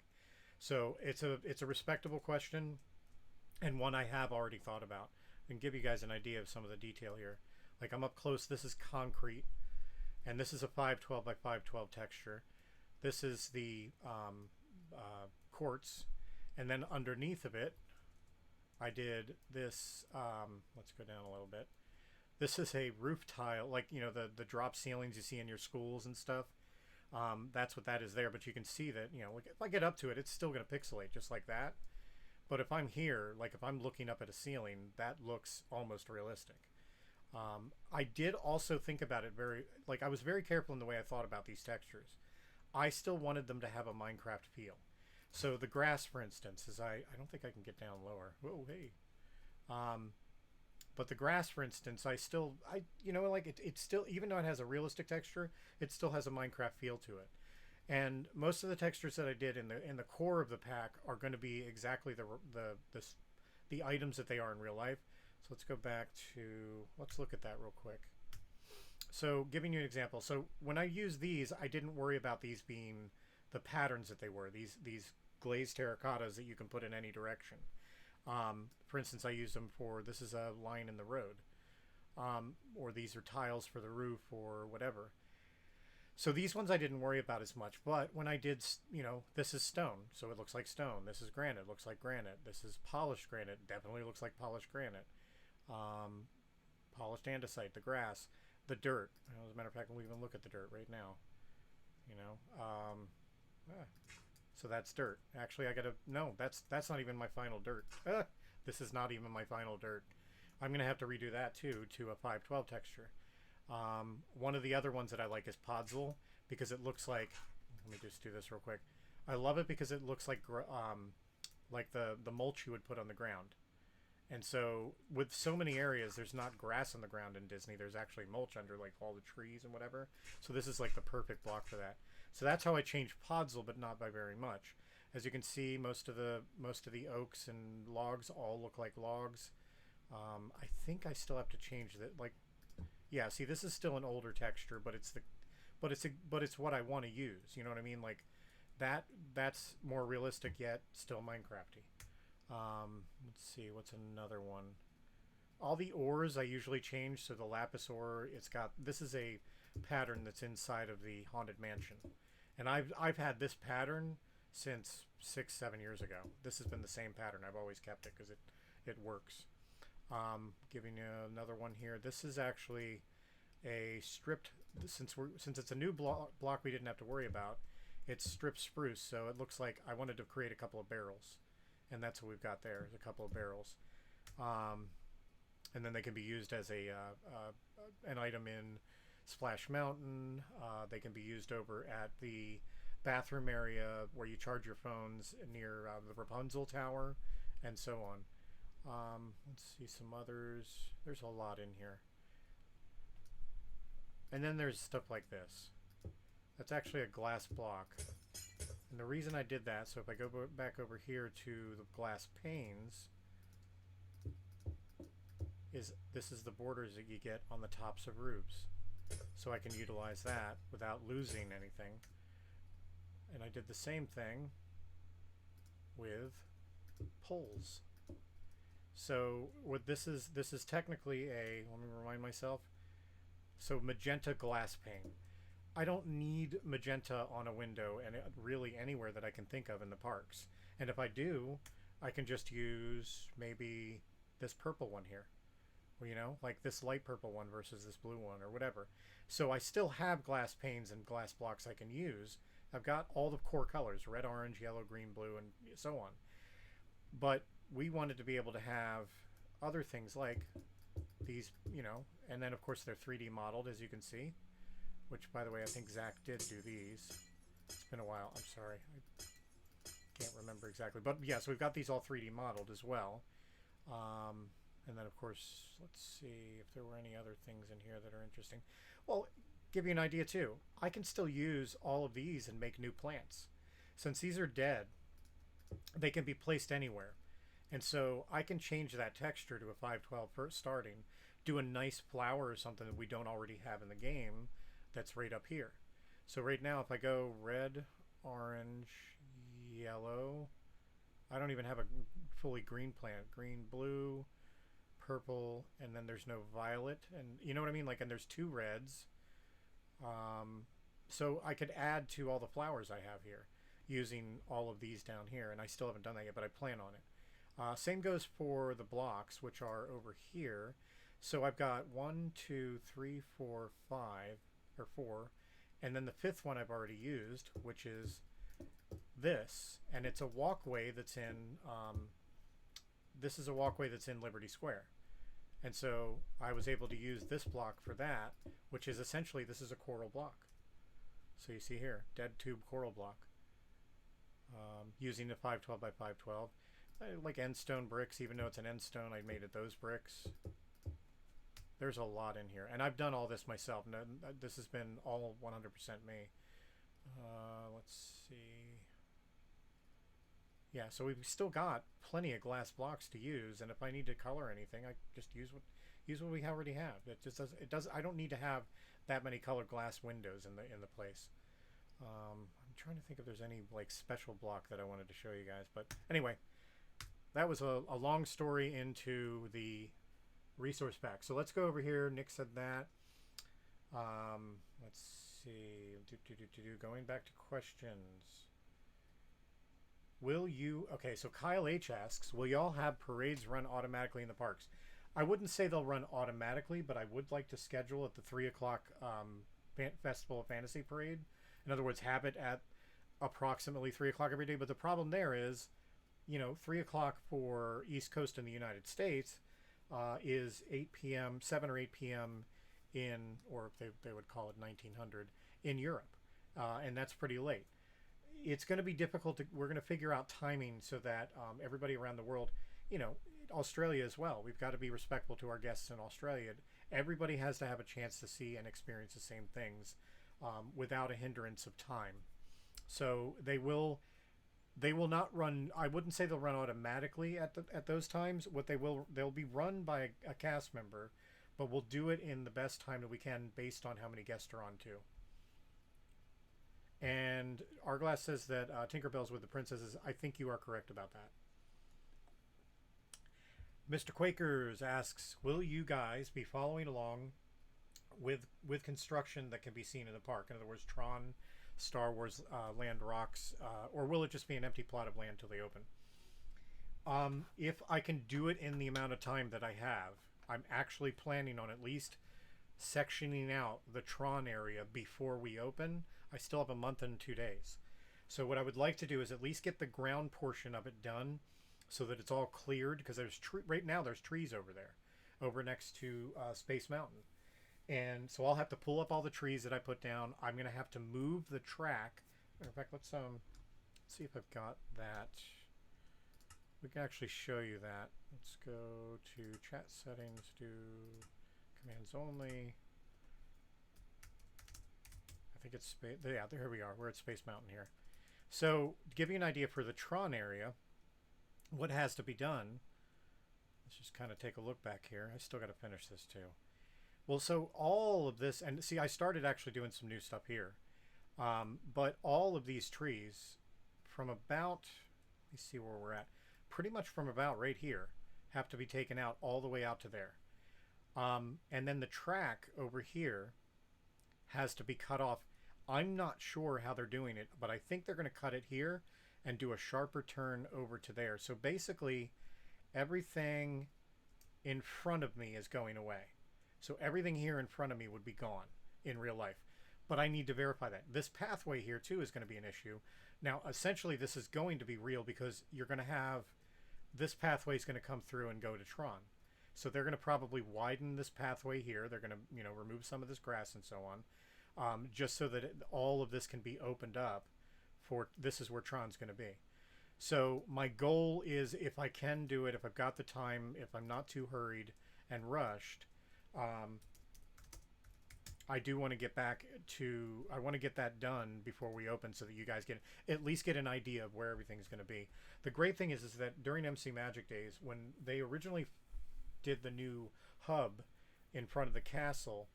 So it's a respectable question, and one I have already thought about, and give you guys an idea of some of the detail here. Like, I'm up close. This is concrete, and this is a 512 by 512 texture. This is the quartz, and then underneath of it, I did this. Let's go down a little bit. This is a roof tile, like, the drop ceilings you see in your schools and stuff. That's what that is there. But you can see that, if I get up to it, it's still going to pixelate just like that. But if I'm here, like if I'm looking up at a ceiling, that looks almost realistic. I did also think about it I was very careful in the way I thought about these textures. I still wanted them to have a Minecraft feel. So the grass, for instance, I don't think I can get down lower. Whoa, hey. But the grass, for instance, it's still, even though it has a realistic texture, it still has a Minecraft feel to it. And most of the textures that I did in the core of the pack are going to be exactly the items that they are in real life. So let's go back to, let's look at that real quick. So giving you an example. So when I use these, I didn't worry about these being the patterns that they were. These glazed terracottas that you can put in any direction. For instance, I use them for, this is a line in the road, or these are tiles for the roof or whatever. So these ones I didn't worry about as much, but when I did, this is stone, so it looks like stone. This is granite, looks like granite. This is polished granite, definitely looks like polished granite. Um, Polished andesite, the grass, the dirt. As a matter of fact, we'll even look at the dirt right now. You know, ah, so that's dirt. Actually, I gotta, no, that's not even my final dirt. This is not even my final dirt. I'm gonna have to redo that too to a 512 texture. One of the other ones that I like is Podzol because it looks let me just do this real quick. I love it because it looks like the mulch you would put on the ground. And so with so many areas, there's not grass on the ground in Disney. There's actually mulch under like all the trees and whatever. So this is like the perfect block for that. So that's how I changed Podzol, but not by very much. As you can see, most of the oaks and logs all look like logs. I think I still have to change that. Like, yeah, see, this is still an older texture, but it's what I want to use. You know what I mean? Like that's more realistic yet still Minecrafty. Let's see, what's another one? All the ores I usually change. So the lapis ore, this is a pattern that's inside of the Haunted Mansion, and I've had this pattern since 6-7 years ago. This has been the same pattern. I've always kept it because it works. Giving you another one here. This is actually a stripped, since it's a new block we didn't have to worry about. It's stripped spruce, so it looks like I wanted to create a couple of barrels, and that's what we've got there. A couple of barrels, and then they can be used as an item in Splash Mountain. They can be used over at the bathroom area where you charge your phones near the Rapunzel Tower, and so on. Let's see some others. There's a lot in here. And then there's stuff like this. That's actually a glass block. And the reason I did that, so if I go back over here to the glass panes, this is the borders that you get on the tops of roofs. So I can utilize that without losing anything. And I did the same thing with poles. So what this is technically let me remind myself. So magenta glass pane. I don't need magenta on a window and really anywhere that I can think of in the parks. And if I do, I can just use maybe this purple one here. Or, like this light purple one versus this blue one or whatever. So I still have glass panes and glass blocks I can use. I've got all the core colors, red, orange, yellow, green, blue, and so on. But we wanted to be able to have other things like these, and then of course they're 3D modeled, as you can see, which by the way, I think Zach did do these. It's been a while. I'm sorry. I can't remember exactly. But yeah, so we've got these all 3D modeled as well. And then of course, let's see if there were any other things in here that are interesting. Well, give you an idea too. I can still use all of these and make new plants. Since these are dead, they can be placed anywhere. And so I can change that texture to a 512 first starting, do a nice flower or something that we don't already have in the game that's right up here. So right now, if I go red, orange, yellow, I don't even have a fully green plant. Green, blue, purple, and then there's no violet. And you know what I mean? Like, and there's 2 reds. So I could add to all the flowers I have here using all of these down here. And I still haven't done that yet, but I plan on it. Same goes for the blocks, which are over here. So I've got 1, 2, 3, 4, 5, or 4, and then the 5th one I've already used, which is this, and it's a walkway that's in. This is a walkway that's in Liberty Square, and so I was able to use this block for that, which is essentially this is a coral block. So you see here, dead tube coral block, using the 512 by 512. I like end stone bricks, even though it's an end stone, I made it those bricks. There's a lot in here, and I've done all this myself. No, this has been all 100% me. Let's see. Yeah, so we've still got plenty of glass blocks to use, and if I need to color anything, I just use what we already have. It just does. I don't need to have that many colored glass windows in the place. I'm trying to think if there's any like special block that I wanted to show you guys, but anyway. that was a long story into the resource pack. So let's go over here. Nick said that. Let's see. Going back to questions. Will you... Okay, so Kyle H asks, will y'all have parades run automatically in the parks? I wouldn't say they'll run automatically, but I would like to schedule at the 3 o'clock Festival of Fantasy Parade. In other words, have it at approximately 3 o'clock every day. But the problem there is, 3 o'clock for East Coast in the United States is 8 p.m., 7 or 8 p.m. in, or they would call it 1900, in Europe. And that's pretty late. It's going to be difficult we're going to figure out timing so that everybody around the world, Australia as well, we've got to be respectful to our guests in Australia. Everybody has to have a chance to see and experience the same things without a hindrance of time. So they will not run. I wouldn't say they'll run automatically at those times. They'll be run by a cast member, but we'll do it in the best time that we can based on how many guests are on too. And Arglass says that Tinkerbell's with the princesses. I think you are correct about that. Mr. Quakers asks, will you guys be following along with construction that can be seen in the park? In other words, Tron, Star Wars Land Rocks, or will it just be an empty plot of land till they open? If I can do it in the amount of time that I have, I'm actually planning on at least sectioning out the Tron area before we open. I still have a month and 2 days. So what I would like to do is at least get the ground portion of it done so that it's all cleared, because right now there's trees over there, over next to Space Mountain. And so I'll have to pull up all the trees that I put down. I'm going to have to move the track. In fact, let's see if I've got that. We can actually show you that. Let's go to chat settings, do commands only. I think it's space. Yeah, here we are. We're at Space Mountain here. So to give you an idea for the Tron area, what has to be done, let's just kind of take a look back here. I still got to finish this too. Well, so all of this, and see, I started actually doing some new stuff here. But all of these trees from about, let me see where we're at, pretty much from about right here, have to be taken out all the way out to there. And then the track over here has to be cut off. I'm not sure how they're doing it, but I think they're going to cut it here and do a sharper turn over to there. So basically, everything in front of me is going away. So everything here in front of me would be gone in real life. But I need to verify that. This pathway here too is going to be an issue. Now, essentially, this is going to be real because you're going to have, this pathway is going to come through and go to Tron. So they're going to probably widen this pathway here. They're going to, remove some of this grass and so on, just so that all of this can be opened up for, this is where Tron's going to be. So my goal is, if I can do it, if I've got the time, if I'm not too hurried and rushed, I do want to get back to, I want to get that done before we open so that you guys at least get an idea of where everything's going to be. The great thing is that during MC Magic Days, when they originally did the new hub in front of the castle,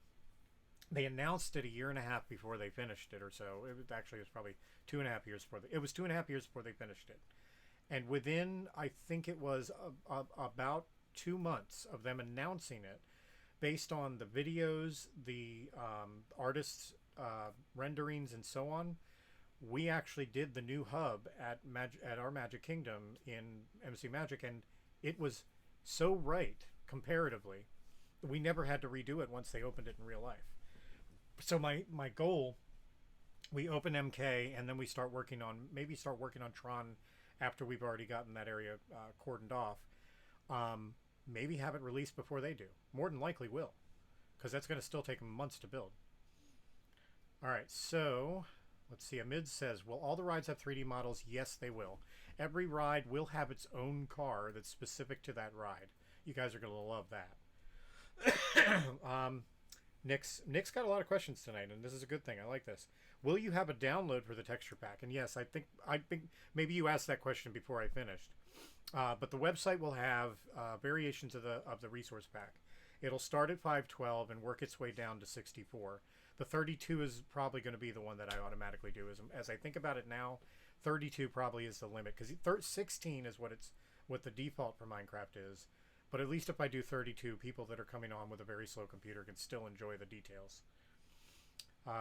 they announced it a year and a half before they finished it, or so. It was probably 2.5 years before it was 2.5 years before they finished it. And within, I think it was about 2 months of them announcing it, based on the videos, the artists' renderings, and so on, we actually did the new hub at our Magic Kingdom in MC Magic, and it was so right comparatively. We never had to redo it once they opened it in real life. So my goal, we open MK and then we start working on Tron after we've already gotten that area cordoned off. Maybe have it released before they do. More than likely will, because that's going to still take months to build. All right, so let's see. Amid says, will all the rides have 3D models? Yes, they will. Every ride will have its own car that's specific to that ride. You guys are going to love that. Nick's got a lot of questions tonight, and this is a good thing. I like this. Will you have a download for the texture pack? And yes, I think maybe you asked that question before I finished. But the website will have variations of the resource pack. It'll start at 512 and work its way down to 64. The 32 is probably going to be the one that I automatically do. As I think about it now, 32 probably is the limit, because 16 is what the default for Minecraft is. But at least if I do 32, people that are coming on with a very slow computer can still enjoy the details.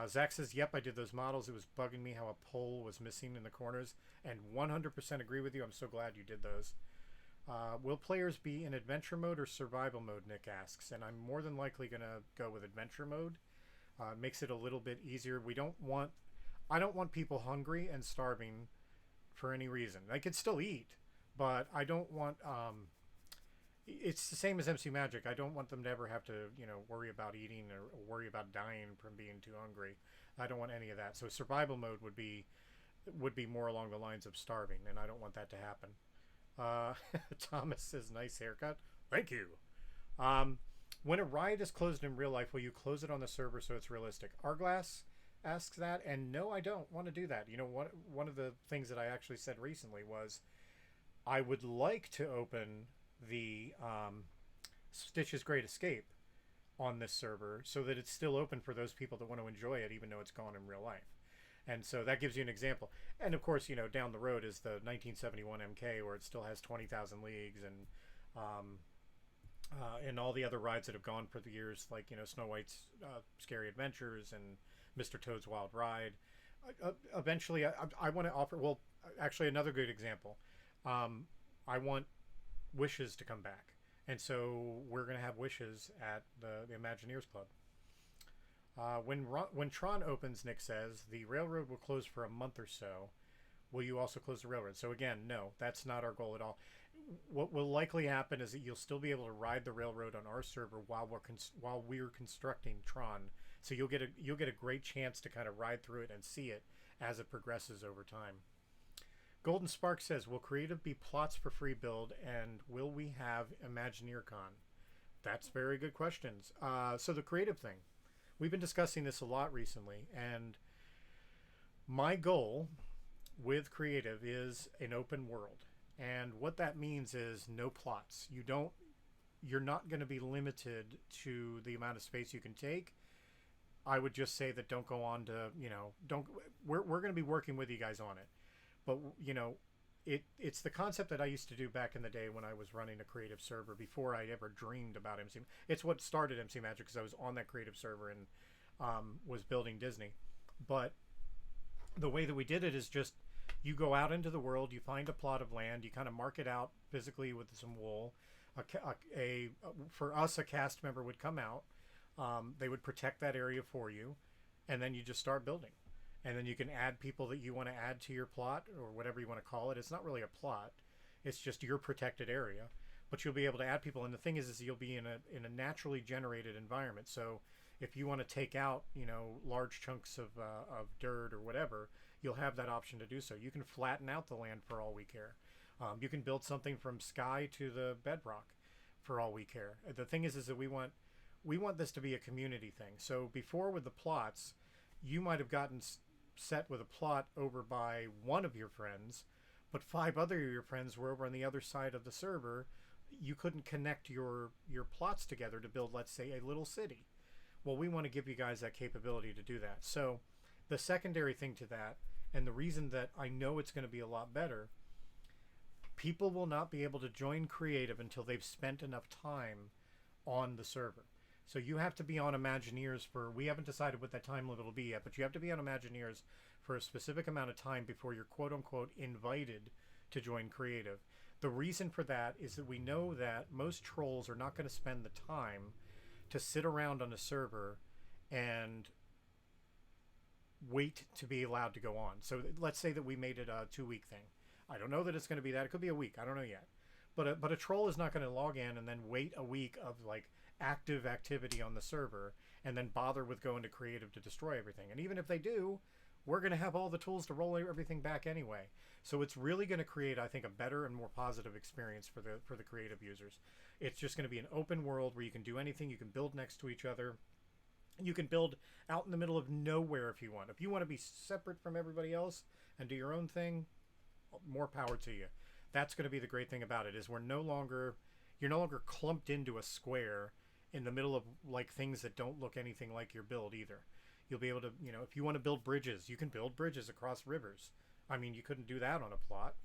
Zach says, yep, I did those models. It was bugging me how a pole was missing in the corners. And 100% agree with you. I'm so glad you did those. Will players be in adventure mode or survival mode, Nick asks. And I'm more than likely going to go with adventure mode. Makes it a little bit easier. I don't want people hungry and starving for any reason. They could still eat, but I don't want... it's the same as MC Magic. I don't want them to ever have to, worry about eating or worry about dying from being too hungry. I don't want any of that. So survival mode would be more along the lines of starving, and I don't want that to happen. Thomas says, nice haircut. Thank you. When a ride is closed in real life, will you close it on the server so it's realistic? Arglass asks that, and no, I don't want to do that. One of the things that I actually said recently was I would like to open the Stitch's Great Escape on this server so that it's still open for those people that want to enjoy it even though it's gone in real life. And so that gives you an example. And of course, down the road is the 1971 MK where it still has 20,000 leagues and all the other rides that have gone for the years, like, Snow White's Scary Adventures and Mr. Toad's Wild Ride. Eventually, I want to offer, well, actually another good example. I want Wishes to come back. And so we're going to have Wishes at the Imagineers Club. When Tron opens, Nick says, the railroad will close for a month or so. Will you also close the railroad? So again, no, that's not our goal at all. What will likely happen is that you'll still be able to ride the railroad on our server while we're constructing Tron. So you'll get a great chance to kind of ride through it and see it as it progresses over time. Golden Spark says, will creative be plots for free build, and will we have ImagineerCon? That's very good questions. So the creative thing. We've been discussing this a lot recently, and my goal with creative is an open world. And what that means is no plots. You're not going to be limited to the amount of space you can take. I would just say that don't go on to, we're going to be working with you guys on it. But, it's the concept that I used to do back in the day when I was running a creative server before I ever dreamed about MC. It's what started MC Magic because I was on that creative server and was building Disney. But the way that we did it is just you go out into the world, you find a plot of land, you kind of mark it out physically with some wool. For us, a cast member would come out. They would protect that area for you, and then you just start building. And then you can add people that you want to add to your plot or whatever you want to call it. It's not really a plot. It's just your protected area. But you'll be able to add people. And the thing is you'll be in a naturally generated environment. So if you want to take out, large chunks of dirt or whatever, you'll have that option to do so. You can flatten out the land for all we care. You can build something from sky to the bedrock for all we care. The thing is that we want this to be a community thing. So before with the plots, you might have gotten set with a plot over by one of your friends, but 5 other of your friends were over on the other side of the server. You couldn't connect your plots together to build, let's say, a little city. Well, we want to give you guys that capability to do that. So the secondary thing to that, and the reason that I know it's going to be a lot better, people will not be able to join creative until they've spent enough time on the server. So you have to be on Imagineers we haven't decided what that time limit will be yet, but you have to be on Imagineers for a specific amount of time before you're quote unquote invited to join creative. The reason for that is that we know that most trolls are not going to spend the time to sit around on a server and wait to be allowed to go on. So let's say that we made it a 2-week thing. I don't know that it's going to be that. It could be a week. I don't know yet. But a troll is not going to log in and then wait a week of like active activity on the server and then bother with going to creative to destroy everything. And even if they do, we're going to have all the tools to roll everything back anyway. So it's really going to create, I think, a better and more positive experience for the creative users. It's just going to be an open world where you can do anything. You can build next to each other. You can build out in the middle of nowhere if you want. If you want to be separate from everybody else and do your own thing, more power to you. That's going to be the great thing about it, is you're no longer clumped into a square in the middle of like things that don't look anything like your build either. You'll be able to, if you want to build bridges, you can build bridges across rivers. I mean, you couldn't do that on a plot,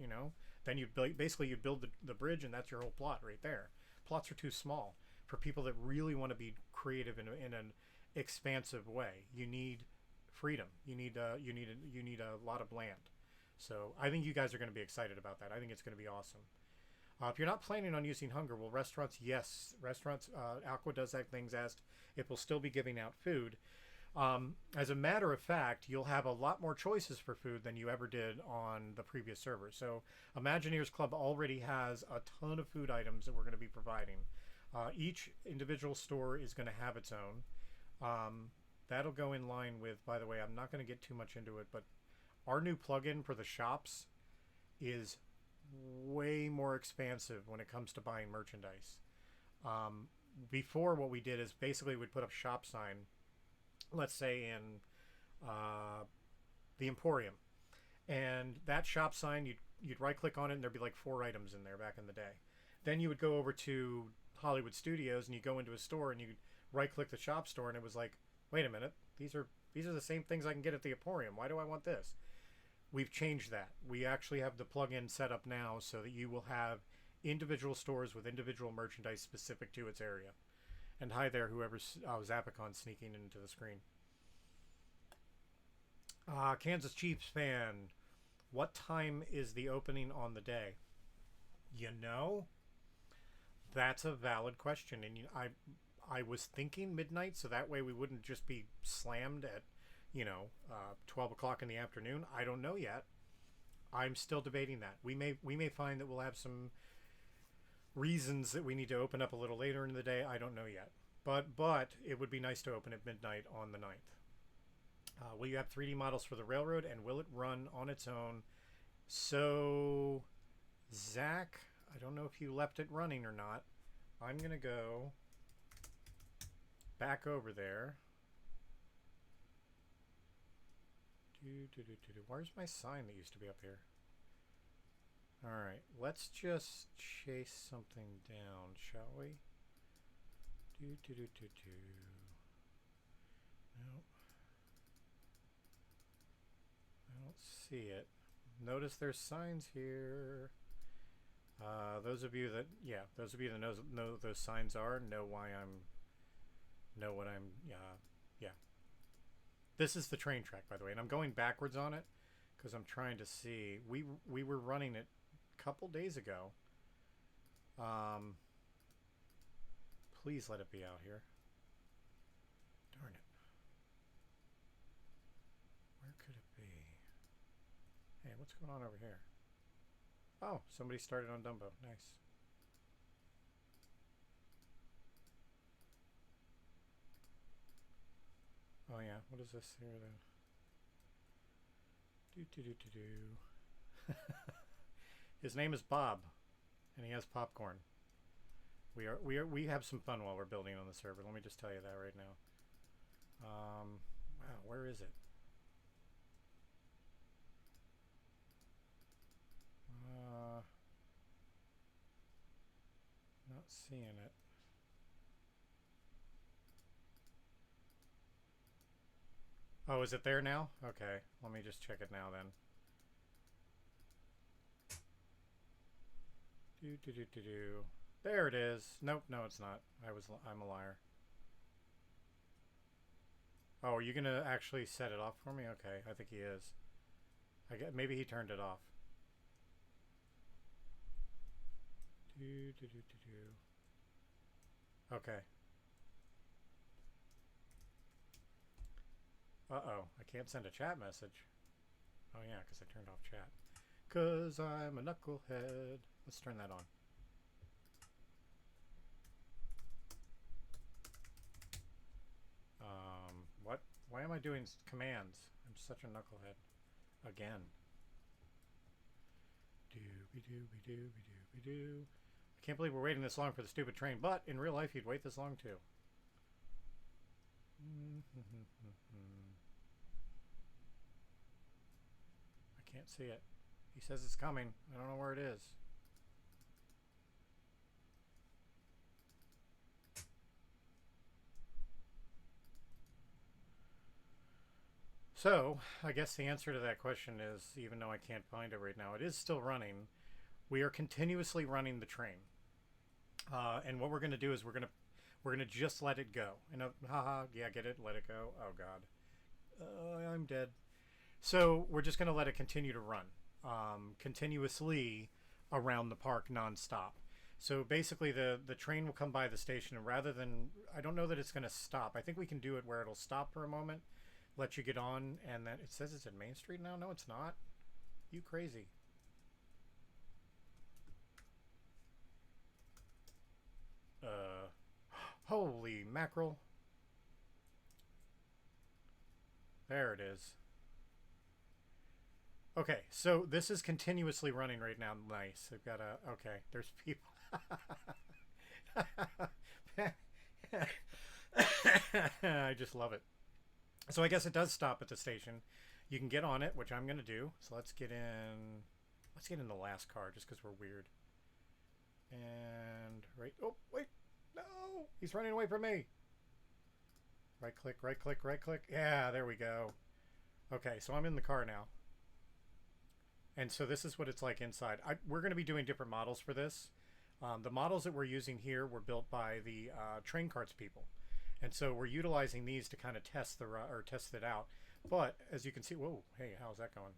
Then you basically you build the bridge, and that's your whole plot right there. Plots are too small for people that really want to be creative in an expansive way. You need freedom. You need a lot of land. So I think you guys are going to be excited about that. I think it's going to be awesome. If you're not planning on using hunger, well, restaurants, yes, restaurants. Aqua does that things asked. It will still be giving out food. As a matter of fact, you'll have a lot more choices for food than you ever did on the previous server. So Imagineers Club already has a ton of food items that we're going to be providing. Each individual store is going to have its own. That'll go in line with, by the way, I'm not going to get too much into it, but our new plugin for the shops is way more expansive when it comes to buying merchandise. Before, what we did is basically we'd put up shop sign, let's say in the Emporium, and that shop sign, you'd right click on it and there'd be like 4 items in there back in the day. Then you would go over to Hollywood Studios and you go into a store and you right click the shop store, and it was like, wait a minute, these are the same things I can get at the Emporium. Why do I want this? We've changed that. We actually have the plugin set up now so that you will have individual stores with individual merchandise specific to its area. And hi there, whoever's Zapicon sneaking into the screen. Kansas Chiefs fan, what time is the opening on the day? You know, that's a valid question, and I was thinking midnight, so that way we wouldn't just be slammed at 12 o'clock in the afternoon. I don't know yet. I'm still debating that. We may find that we'll have some reasons that we need to open up a little later in the day. I don't know yet. But it would be nice to open at midnight on the 9th. Will you have 3D models for the railroad, and will it run on its own? So, Zach, I don't know if you left it running or not. I'm going to go back over there. Where's my sign that used to be up here? Alright, let's just chase something down, shall we? No. I don't see it. Notice there's signs here. Those of you that know those signs are, know what I'm, yeah. This is the train track, by the way, and I'm going backwards on it because I'm trying to see. We were running it a couple days ago. Please let it be out here. Darn it. Where could it be? Hey, what's going on over here? Oh, somebody started on Dumbo. Nice. Oh yeah, what is this here then? His name is Bob, and he has popcorn. We have some fun while we're building on the server. Let me just tell you that right now. Wow, where is it? Not seeing it. Oh, is it there now? Okay, let me just check it now then. There it is. Nope, no, it's not. I'm a liar. Oh, are you gonna actually set it off for me? Okay, I think he is. Maybe he turned it off. Okay. Uh-oh, I can't send a chat message. Oh yeah, because I turned off chat. Because I'm a knucklehead. Let's turn that on. What? Why am I doing commands? I'm such a knucklehead. Again. Dooby-dooby-dooby-dooby-doo. I can't believe we're waiting this long for the stupid train, but in real life you'd wait this long too. I can't see it. He says it's coming. I don't know where it is. So, I guess the answer to that question is, even though I can't find it right now, it is still running. We are continuously running the train, and what we're going to do is we're gonna just let it go. And haha, yeah, get it, let it go. Oh God, I'm dead. So we're just going to let it continue to run continuously around the park nonstop. So basically, the train will come by the station, and rather than, I don't know that it's going to stop. I think we can do it where it'll stop for a moment, let you get on, and then it says it's at Main Street now. No, it's not. You crazy. Holy mackerel! There it is. Okay, so this is continuously running right now. Nice. I've got a. Okay, there's people. I just love it. So I guess it does stop at the station. You can get on it, which I'm gonna do. So let's get in. Let's get in the last car, just because we're weird. And right. Oh wait, no, he's running away from me. Right click, right click, right click. Yeah, there we go. Okay, so I'm in the car now. And so this is what it's like inside. We're going to be doing different models for this. The models that we're using here were built by the train carts people, and so we're utilizing these to kind of test it out. But as you can see, whoa, hey, how's that going?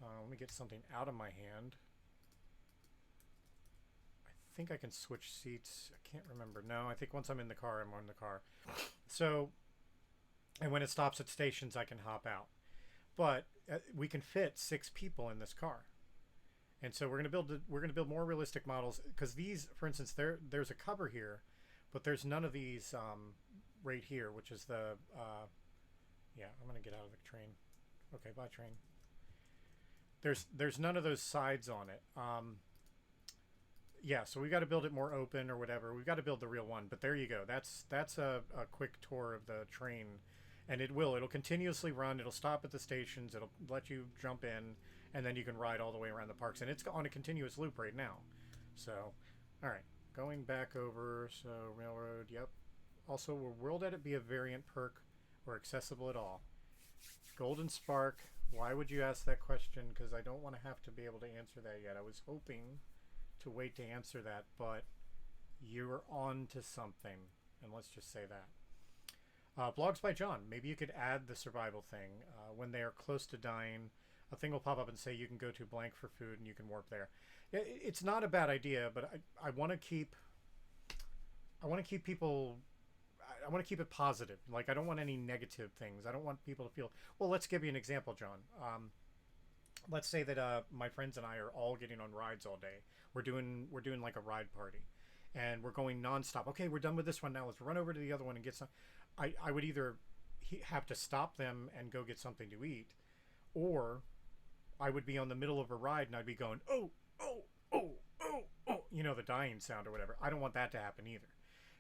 Let me get something out of my hand. I think I can switch seats. I can't remember. No, I think once I'm in the car, I'm on the car. So, and when it stops at stations, I can hop out. But we can fit 6 people in this car, and so we're gonna build more realistic models, because these, for instance, there's a cover here, but there's none of these right here, which is the yeah. I'm gonna get out of the train. Okay, bye train. There's none of those sides on it. Yeah, so we got to build it more open or whatever. We've got to build the real one. But there you go. That's a quick tour of the train. And it'll continuously run. It'll stop at the stations. It'll let you jump in, and then you can ride all the way around the parks. And it's on a continuous loop right now. So, all right, going back over. So railroad, yep. Also, will World Edit be a variant perk or accessible at all? Golden Spark. Why would you ask that question? Because I don't want to have to be able to answer that yet. I was hoping to wait to answer that, but you're on to something, and let's just say that. Blogs by John. Maybe you could add the survival thing. When they are close to dying, a thing will pop up and say you can go to blank for food and you can warp there. It's not a bad idea, but I want to keep people. I want to keep it positive. Like, I don't want any negative things. I don't want people to feel. Well, let's give you an example, John. Let's say that my friends and I are all getting on rides all day. We're doing like a ride party, and we're going nonstop. Okay, we're done with this one now. Let's run over to the other one and get some. I would either have to stop them and go get something to eat, or I would be on the middle of a ride and I'd be going, oh, oh, oh, oh, oh, the dying sound or whatever. I don't want that to happen either.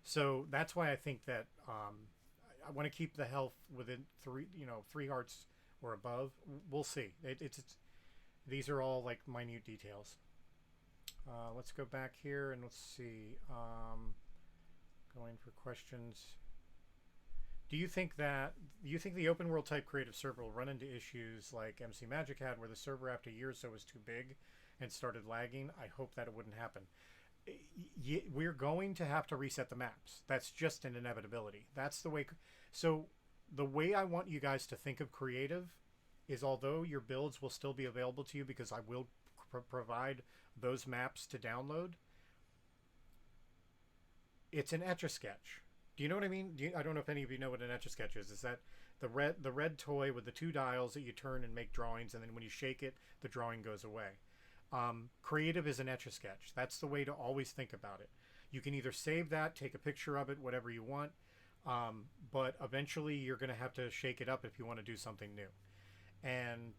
So that's why I think that I want to keep the health within 3 hearts or above. We'll see. It's these are all like minute details. Let's go back here and let's see. Going for questions. Do you think the open world type creative server will run into issues like MC Magic had, where the server after a year or so was too big and started lagging? I hope that it wouldn't happen. We're going to have to reset the maps. That's just an inevitability. That's the way. So the way I want you guys to think of creative is, although your builds will still be available to you because I will provide those maps to download, it's an Etch-a-Sketch. Do you know what I mean? I don't know if any of you know what an Etch-a-Sketch is. Is that the red toy with the 2 dials that you turn and make drawings, and then when you shake it, the drawing goes away. Creative is an Etch-a-Sketch. That's the way to always think about it. You can either save that, take a picture of it, whatever you want, but eventually you're going to have to shake it up if you want to do something new. And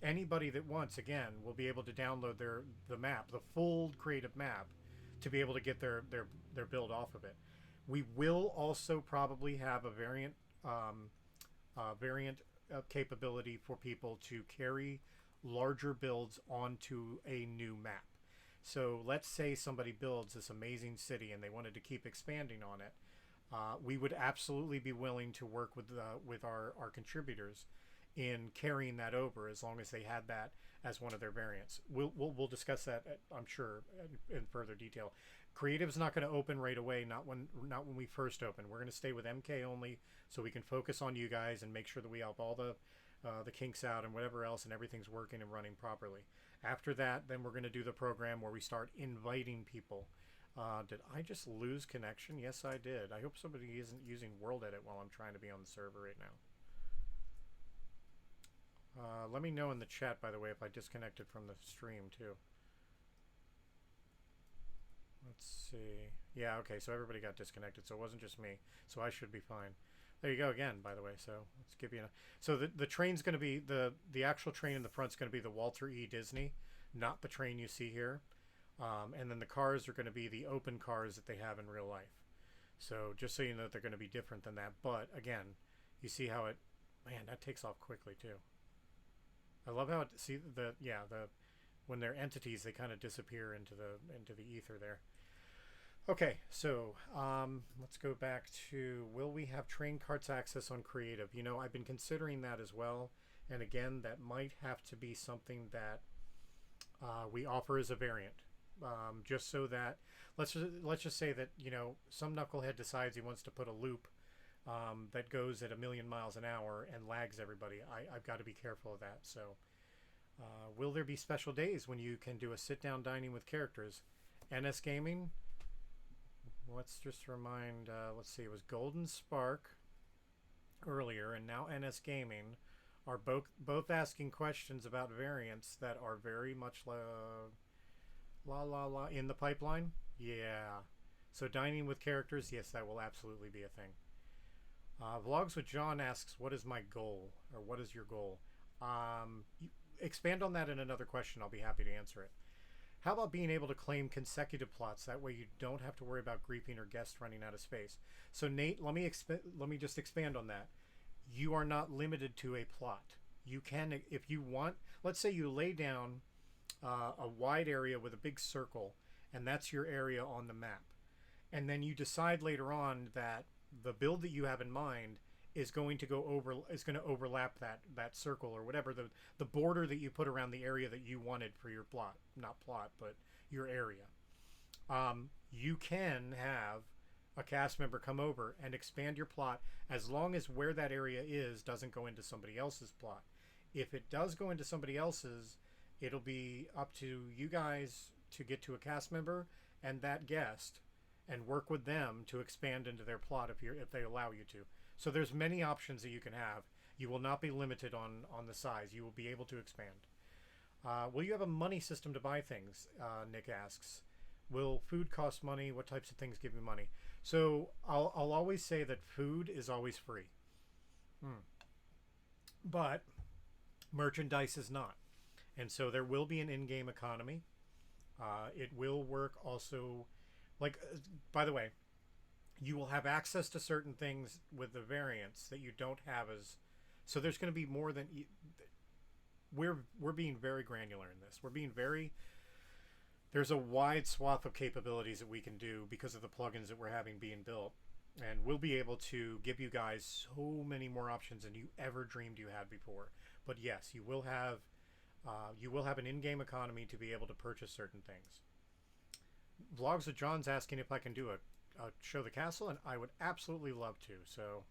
anybody that wants, again, will be able to download the map, the full creative map, to be able to get their build off of it. We will also probably have a variant capability for people to carry larger builds onto a new map. So let's say somebody builds this amazing city and they wanted to keep expanding on it. We would absolutely be willing to work with our contributors in carrying that over, as long as they had that as one of their variants. We'll discuss that, I'm sure, in further detail. Creative's not going to open right away. Not when we first open. We're going to stay with MK only, so we can focus on you guys and make sure that we help all the kinks out and whatever else, and everything's working and running properly. After that, then we're going to do the program where we start inviting people. Did I just lose connection? Yes, I did. I hope somebody isn't using World Edit while I'm trying to be on the server right now. Let me know in the chat, by the way, if I disconnected from the stream, too. Let's see. Yeah, okay, so everybody got disconnected, so it wasn't just me. So I should be fine. There you go again, by the way. So let's give you so the train's going to be, the actual train in the front's going to be the Walter E. Disney, not the train you see here. And then the cars are going to be the open cars that they have in real life. So just so you know, they're going to be different than that. But again, you see how it, man, that takes off quickly too. I love how it, see when they're entities, they kind of disappear into the ether there. Okay, so let's go back to, will we have train carts access on creative? You know, I've been considering that as well. And again, that might have to be something that we offer as a variant. Just so that, let's just say that, you know, some knucklehead decides he wants to put a loop that goes at 1,000,000 miles an hour and lags everybody. I've got to be careful of that. So will there be special days when you can do a sit-down dining with characters? NS Gaming, let's just remind, let's see, it was Golden Spark earlier, and now NS Gaming are both asking questions about variants that are very much in the pipeline. Yeah. So dining with characters, yes, that will absolutely be a thing. Vlogs with John asks, what is my goal? Or what is your goal? Expand on that in another question. I'll be happy to answer it. How about being able to claim consecutive plots? That way you don't have to worry about griefing or guests running out of space. So Nate, let me just expand on that. You are not limited to a plot. You can, if you want, let's say you lay down a wide area with a big circle, and that's your area on the map. And then you decide later on that the build that you have in mind is going to overlap that circle, or whatever the border that you put around the area that you wanted for your plot, not plot, but your area. You can have a cast member come over and expand your plot as long as where that area is doesn't go into somebody else's plot. If it does go into somebody else's, it'll be up to you guys to get to a cast member and that guest and work with them to expand into their plot if they allow you to. So there's many options that you can have. You will not be limited on the size. You will be able to expand. Will you have a money system to buy things? Nick asks. Will food cost money? What types of things give you money? So I'll always say that food is always free. But merchandise is not. And so there will be an in-game economy. It will work also, like, by the way, you will have access to certain things with the variants that you don't have as, so there's going to be more than, we're being very granular in this. We're being very, there's a wide swath of capabilities that we can do because of the plugins that we're having being built. And we'll be able to give you guys so many more options than you ever dreamed you had before. But yes, you will have an in-game economy to be able to purchase certain things. Vlogs with John's asking if I can do a show the castle, and I would absolutely love to. So,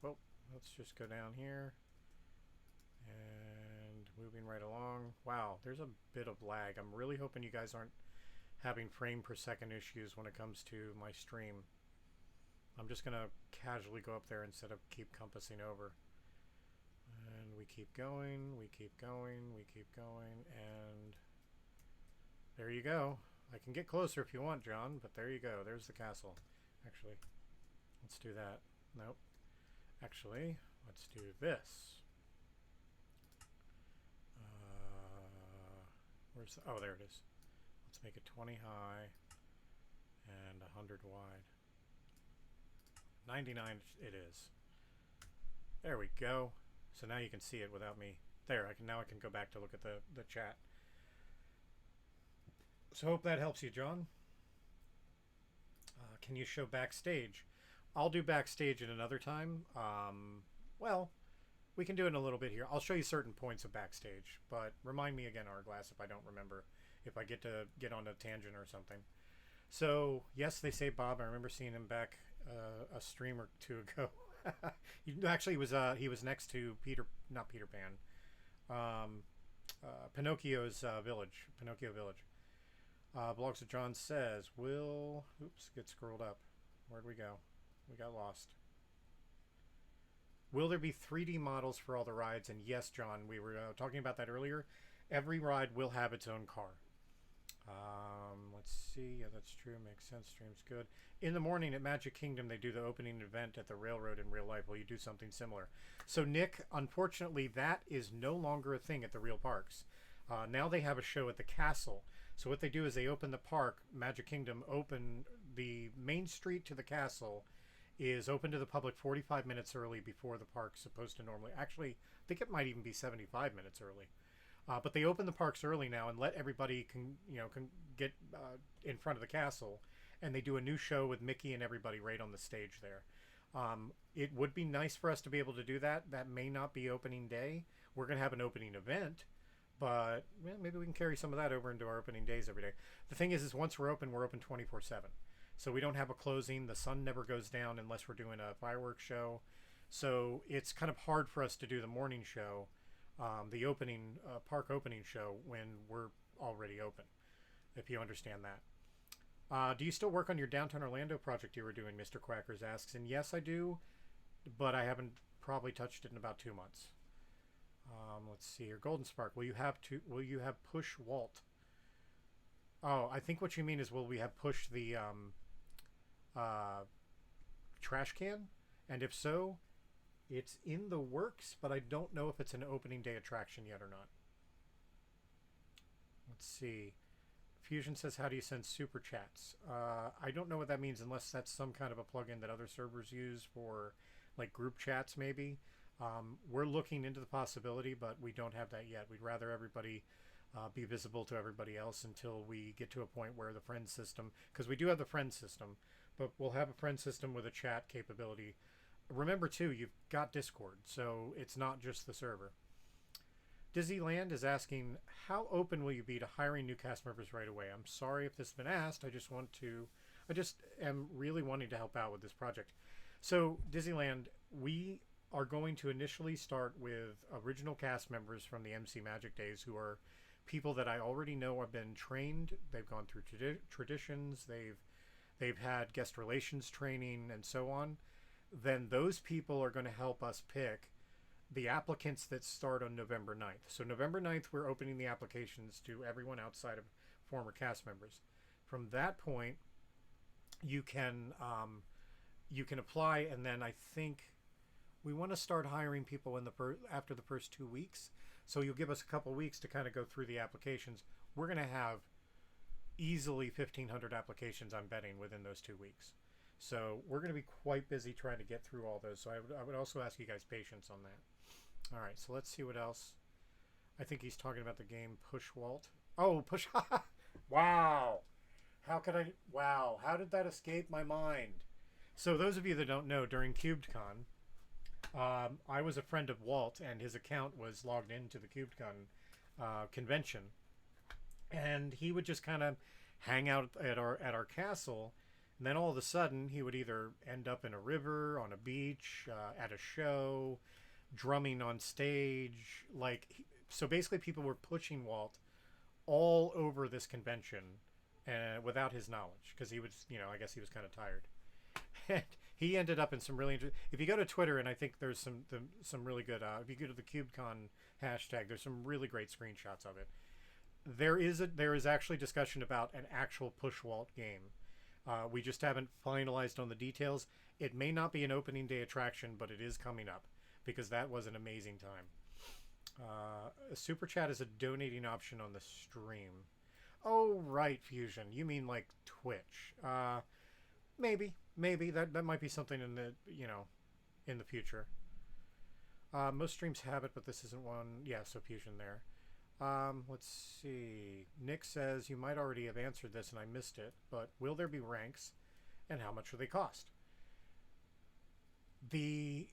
well, let's just go down here. And moving right along. Wow, there's a bit of lag. I'm really hoping you guys aren't having frame per second issues when it comes to my stream. I'm just going to casually go up there instead of keep compassing over. And we keep going, we keep going, we keep going, and there you go. I can get closer if you want, John, but there you go. There's the castle. Actually, let's do that. Nope. Actually, let's do this. Where's the, oh, there it is. Let's make it 20 high and 100 wide. 99 it is. There we go. So now you can see it without me. There, now I can go back to look at the chat. So hope that helps you, John. Can you show backstage? I'll do backstage at another time. Well, We can do it in a little bit here. I'll show you certain points of backstage, but remind me again, Hourglass, if I don't remember, if I get on a tangent or something. So yes, they say Bob. I remember seeing him back a stream or two ago. Actually, he was next to not Peter Pan, Pinocchio's village, Pinocchio Village. Blogs of John says, "Will oops get scrolled up. Where'd we go? We got lost. Will there be 3D models for all the rides?" And yes, John, we were talking about that earlier. Every ride will have its own car. Let's see. Yeah, that's true. Makes sense. Stream's good. In the morning at Magic Kingdom, they do the opening event at the railroad in real life. Will you do something similar? So, Nick, unfortunately, that is no longer a thing at the real parks. Now they have a show at the castle. So what they do is they open the park, Magic Kingdom, open the main street to the castle is open to the public 45 minutes early before the park's supposed to normally. Actually, I think it might even be 75 minutes early. But they open the parks early now and let everybody can get in front of the castle, and they do a new show with Mickey and everybody right on the stage there. It would be nice for us to be able to do that. That may not be opening day. We're going to have an opening event, but well, maybe we can carry some of that over into our opening days every day. The thing is once we're open 24/7. So we don't have a closing. The sun never goes down unless we're doing a fireworks show. So it's kind of hard for us to do the morning show, the opening park opening show when we're already open, if you understand that. Do you still work on your Downtown Orlando project you were doing, Mr. Quackers asks. And yes, I do, but I haven't probably touched it in about 2 months. Let's see here. Golden Spark, will you have push Walt? Oh, I think what you mean is will we have push the trash can? And if so, it's in the works, but I don't know if it's an opening day attraction yet or not. Let's see. Fusion says, how do you send super chats? I don't know what that means unless that's some kind of a plugin that other servers use for like group chats maybe. We're looking into the possibility, but we don't have that yet. We'd rather everybody be visible to everybody else until we get to a point where the friend system, because we do have the friend system, but we'll have a friend system with a chat capability. Remember too, you've got Discord, so it's not just the server. Disneyland is asking, how open will you be to hiring new cast members right away? I'm sorry if this has been asked. I just am really wanting to help out with this project. So Disneyland, we are going to initially start with original cast members from the MC Magic days who are people that I already know have been trained. They've gone through traditions. They've had guest relations training and so on. Then those people are going to help us pick the applicants that start on November 9th. So November 9th, we're opening the applications to everyone outside of former cast members. From that point, you can apply, and then I think we want to start hiring people after the first 2 weeks. So you'll give us a couple weeks to kind of go through the applications. We're going to have easily 1,500 applications, I'm betting, within those 2 weeks. So we're going to be quite busy trying to get through all those. So I would also ask you guys patience on that. All right, so let's see what else. I think he's talking about the game Push Walt. Oh, Push. Wow. Wow. How did that escape my mind? So those of you that don't know, during CubedCon, I was a friend of Walt, and his account was logged into the CubedCon convention. And he would just kind of hang out at our castle. And then all of a sudden, he would either end up in a river, on a beach, at a show, drumming on stage. So basically, people were pushing Walt all over this convention without his knowledge, because he was, I guess he was kind of tired. And he ended up in some really interesting. If you go to Twitter, and I think there's some really good. If you go to the CubedCon hashtag, there's some really great screenshots of it. There is actually discussion about an actual Push Walt game. We just haven't finalized on the details. It may not be an opening day attraction, but it is coming up, because that was an amazing time. A super chat is a donating option on the stream. Oh, right, Fusion. You mean like Twitch? Maybe that might be something in the future. Most streams have it, but this isn't one. Yeah, so Fusion there. Let's see. Nick says, you might already have answered this and I missed it, but will there be ranks and how much will they cost? The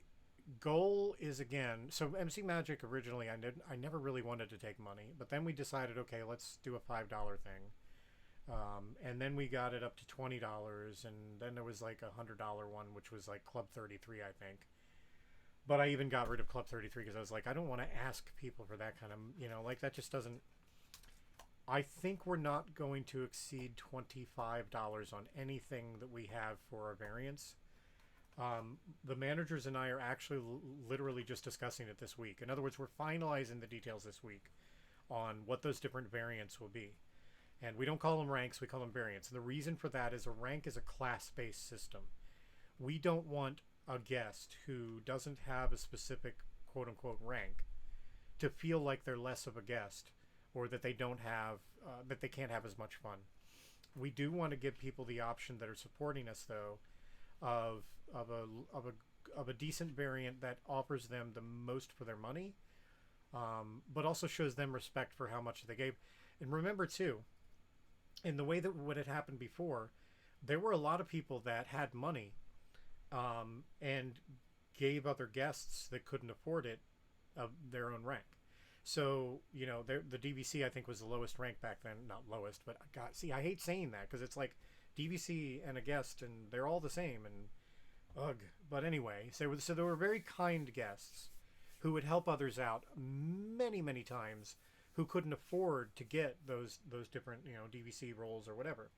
goal is, again, so MC Magic originally, I never really wanted to take money, but then we decided, okay, let's do a $5 thing. And then we got it up to $20, and then there was like $100 one, which was like Club 33, I think. But I even got rid of Club 33 because I was like, I don't want to ask people for that kind of, like that just doesn't. I think we're not going to exceed $25 on anything that we have for our variants. The managers and I are actually literally just discussing it this week. In other words, we're finalizing the details this week on what those different variants will be. And we don't call them ranks, we call them variants. And the reason for that is a rank is a class-based system. We don't want a guest who doesn't have a specific quote-unquote rank to feel like they're less of a guest, or that they don't have, that they can't have as much fun. We do want to give people the option that are supporting us, though, of a decent variant that offers them the most for their money, but also shows them respect for how much they gave. And remember, too, in the way that what had happened before, there were a lot of people that had money and gave other guests that couldn't afford it of their own rank. So, the DVC, I think, was the lowest rank back then. Not lowest, but God, see, I hate saying that because it's like DVC and a guest, and they're all the same, and ugh. But anyway, so there were very kind guests who would help others out many, many times who couldn't afford to get those different, DVC roles or whatever.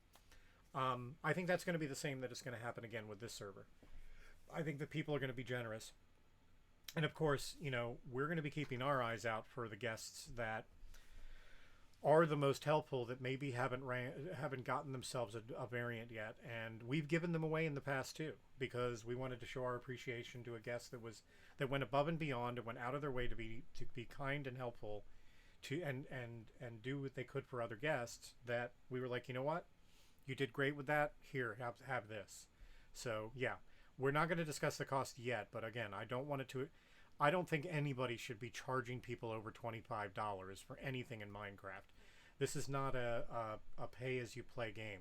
I think that's going to be the same that is going to happen again with this server. I think that people are going to be generous. And of course, we're going to be keeping our eyes out for the guests that are the most helpful, that maybe haven't gotten themselves a variant yet. And we've given them away in the past too, because we wanted to show our appreciation to a guest that went above and beyond and went out of their way to be kind and helpful to and do what they could for other guests, that we were like, you know what? You did great with that. Here, have this. So yeah, we're not going to discuss the cost yet, but again, I don't think anybody should be charging people over $25 for anything in Minecraft. This is not a pay-as-you-play game,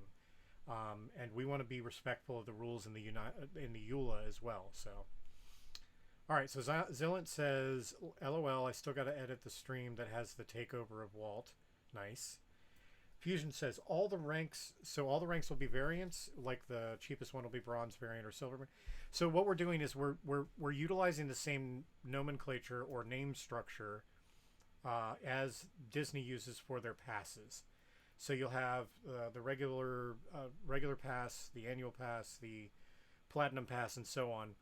and we want to be respectful of the rules in the EULA as well. So, all right. So Zillant says, "LOL, I still got to edit the stream that has the takeover of Walt." Nice. Fusion says all the ranks will be variants, like the cheapest one will be bronze variant or silver. So what we're doing is we're utilizing the same nomenclature or name structure as Disney uses for their passes. So you'll have the regular pass, the annual pass, the platinum pass, and so on.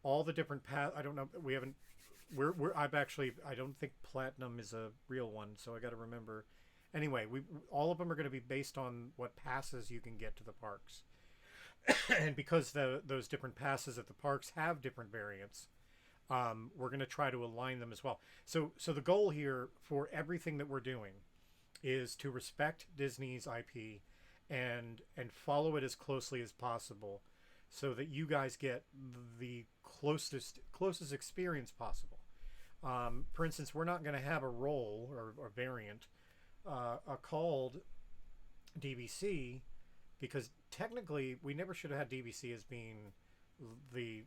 All the different pass. I don't know. We haven't. I don't think platinum is a real one, so I got to remember. Anyway, all of them are going to be based on what passes you can get to the parks. And because those different passes at the parks have different variants, we're going to try to align them as well. So the goal here for everything that we're doing is to respect Disney's IP and follow it as closely as possible, so that you guys get the closest experience possible. For instance, we're not going to have a role or variant called DVC, because technically we never should have had DVC as being the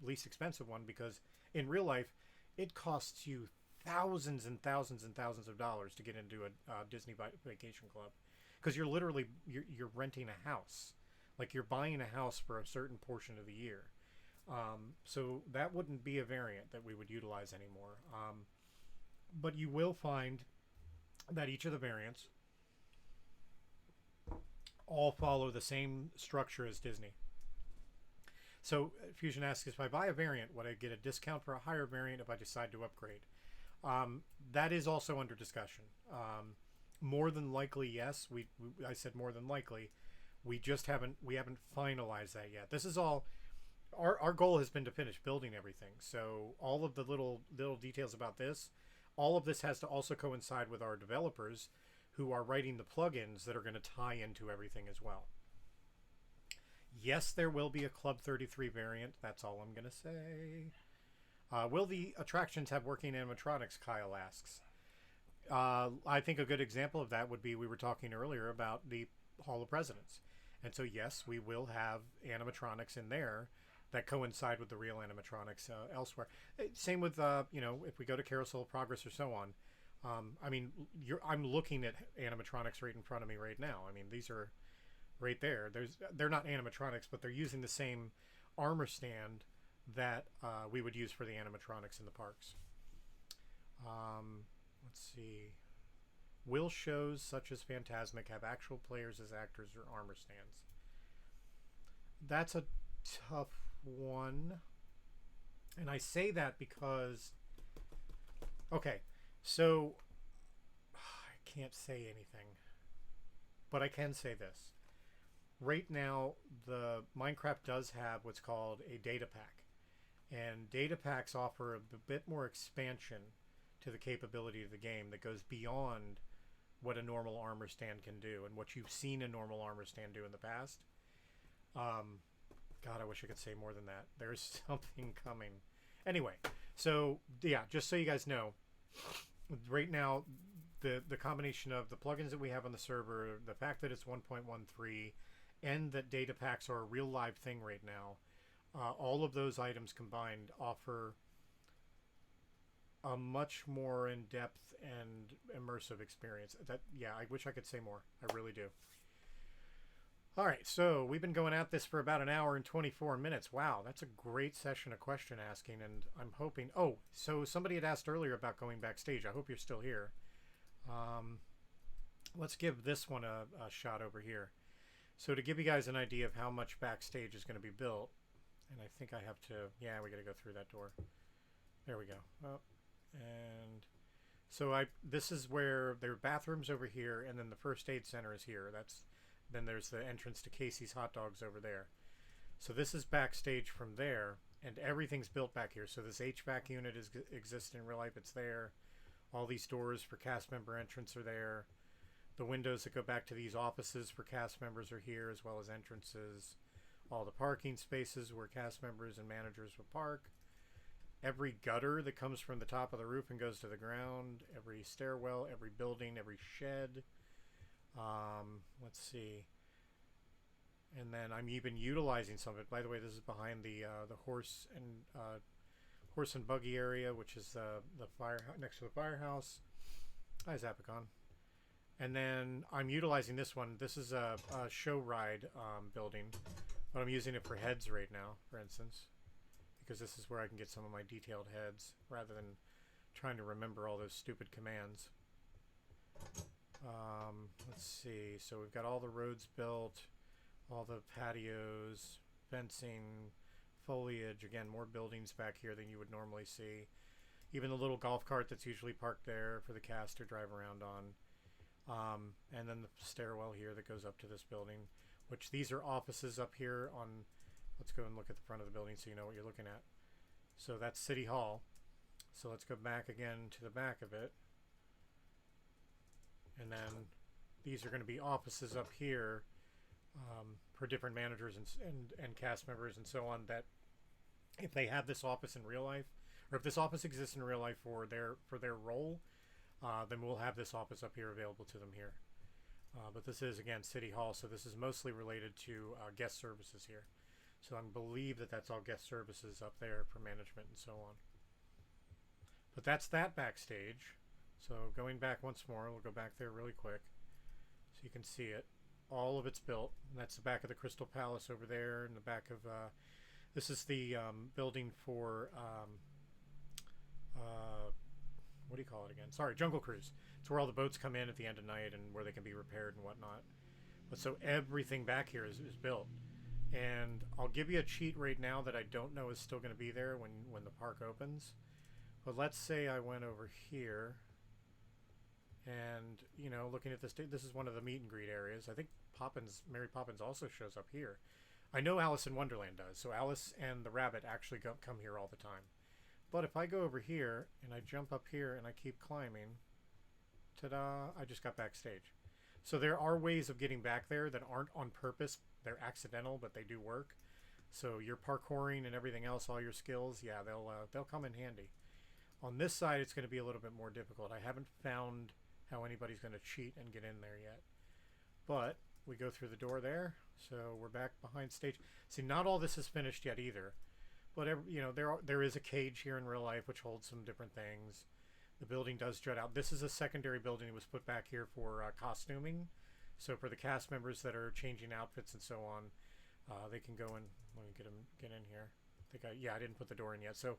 least expensive one, because in real life it costs you thousands and thousands and thousands of dollars to get into a Disney Vacation Club, because you're literally you're renting a house, like you're buying a house for a certain portion of the year. So that wouldn't be a variant that we would utilize anymore. But you will find that each of the variants all follow the same structure as Disney. So Fusion asks, if I buy a variant, would I get a discount for a higher variant if I decide to upgrade? That is also under discussion. More than likely, yes. I said more than likely. We haven't finalized that yet. This is all. Our goal has been to finish building everything. So all of the little details about this, all of this has to also coincide with our developers who are writing the plugins that are going to tie into everything as well. Yes, there will be a Club 33 variant. That's all I'm going to say. Will the attractions have working animatronics, Kyle asks. I think a good example of that would be, we were talking earlier about the Hall of Presidents. And so, yes, we will have animatronics in there that coincide with the real animatronics elsewhere. Same with you know, if we go to Carousel of Progress or so on. I mean, I'm looking at animatronics right in front of me right now. I mean, these are right there. They're not animatronics, but they're using the same armor stand that we would use for the animatronics in the parks. Let's see. Will shows such as Phantasmic have actual players as actors or armor stands? That's a tough one. And I say that because, okay, so I can't say anything, but I can say this. Right now, the Minecraft does have what's called a data pack. And data packs offer a bit more expansion to the capability of the game that goes beyond what a normal armor stand can do and what you've seen a normal armor stand do in the past. God, I wish I could say more than that. There's something coming. Anyway, so yeah, just so you guys know, right now, the combination of the plugins that we have on the server, the fact that it's 1.13, and that data packs are a real live thing right now, all of those items combined offer a much more in-depth and immersive experience. That, yeah, I wish I could say more. I really do. All right, so we've been going at this for about an hour and 24 minutes. Wow, that's a great session of question asking, and I'm hoping... Oh, so somebody had asked earlier about going backstage. I hope you're still here. Let's give this one a shot over here. So to give you guys an idea of how much backstage is going to be built, and I think I have to... Yeah, we got to go through that door. There we go. Oh, and so this is where there are bathrooms over here, and then the first aid center is here. Then there's the entrance to Casey's Hot Dogs over there. So this is backstage from there, and everything's built back here. So this HVAC unit exists in real life. It's there. All these doors for cast member entrance are there. The windows that go back to these offices for cast members are here, as well as entrances. All the parking spaces where cast members and managers will park. Every gutter that comes from the top of the roof and goes to the ground. Every stairwell, every building, every shed. Let's see. And then I'm even utilizing some of it. By the way, this is behind the horse and buggy area, which is the fire next to the firehouse. Hi, Zapicon. And then I'm utilizing this one. This is a show ride building, but I'm using it for heads right now, for instance, because this is where I can get some of my detailed heads rather than trying to remember all those stupid commands. Let's see. So we've got all the roads built, all the patios, fencing, foliage. Again, more buildings back here than you would normally see. Even the little golf cart that's usually parked there for the cast to drive around on. And then the stairwell here that goes up to this building, which these are offices up here on... Let's go and look at the front of the building so you know what you're looking at. So that's City Hall. So let's go back again to the back of it. And then these are going to be offices up here for different managers and cast members and so on, that if they have this office in real life, or if this office exists in real life for their role, then we'll have this office up here available to them here. But this is, again, City Hall, so this is mostly related to guest services here. So I believe that that's all guest services up there for management and so on. But that's that backstage. So going back once more, we'll go back there really quick so you can see it. All of it's built. And that's the back of the Crystal Palace over there, and the back of this is the building for what do you call it again? Sorry, Jungle Cruise. It's where all the boats come in at the end of night and where they can be repaired and whatnot. But so everything back here is built. And I'll give you a cheat right now that I don't know is still going to be there when the park opens. But let's say I went over here and, you know, looking at this is one of the meet and greet areas. I think Mary Poppins also shows up here. I know Alice in Wonderland does. So Alice and the rabbit actually come here all the time. But if I go over here and I jump up here and I keep climbing, ta-da, I just got backstage. So there are ways of getting back there that aren't on purpose. They're accidental, but they do work. So your parkouring and everything else, all your skills, yeah, they'll come in handy. On this side, it's going to be a little bit more difficult. I haven't found how anybody's going to cheat and get in there yet. But we go through the door there. So we're back behind stage. See, not all this is finished yet either. But you know, there is a cage here in real life which holds some different things. The building does jut out. This is a secondary building that was put back here for costuming. So for the cast members that are changing outfits and so on, they can go in. Let me get in here. I didn't put the door in yet. So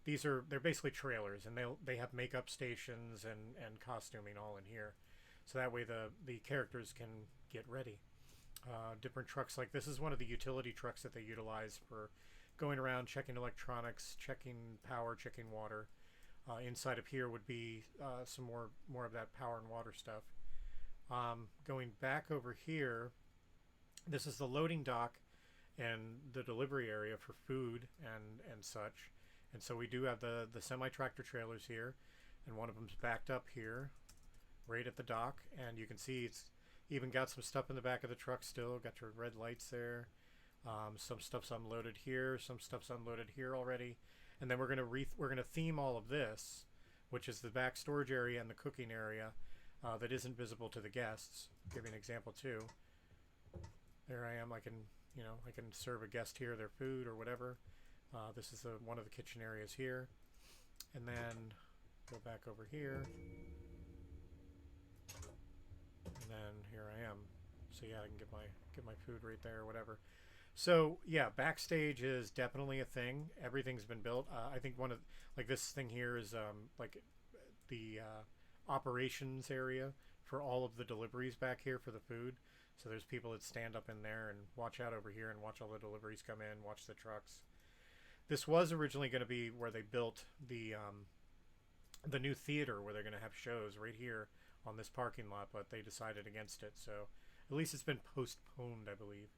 they're basically trailers, and they have makeup stations and costuming all in here. So that way the characters can get ready. Different trucks, like this is one of the utility trucks that they utilize for going around checking electronics, checking power, checking water. Inside of here would be some more of that power and water stuff. Going back over here, this is the loading dock and the delivery area for food and such. And so we do have the semi-tractor trailers here, and one of them's backed up here right at the dock, and you can see it's even got some stuff in the back of the truck still. Got your red lights there. Some stuff's unloaded here, some stuff's unloaded here already. And then we're gonna theme all of this, which is the back storage area and the cooking area that isn't visible to the guests. I'll give you an example too. There I am. I can serve a guest here their food or whatever. This is one of the kitchen areas here, and then go back over here, and then here I am. So yeah, I can get my food right there or whatever. So yeah, backstage is definitely a thing. Everything's been built. I think like this thing here is like the operations area for all of the deliveries back here for the food. So there's people that stand up in there and watch out over here and watch all the deliveries come in, watch the trucks. This was originally going to be where they built the new theater where they're going to have shows right here on this parking lot, but they decided against it. So at least it's been postponed, I believe.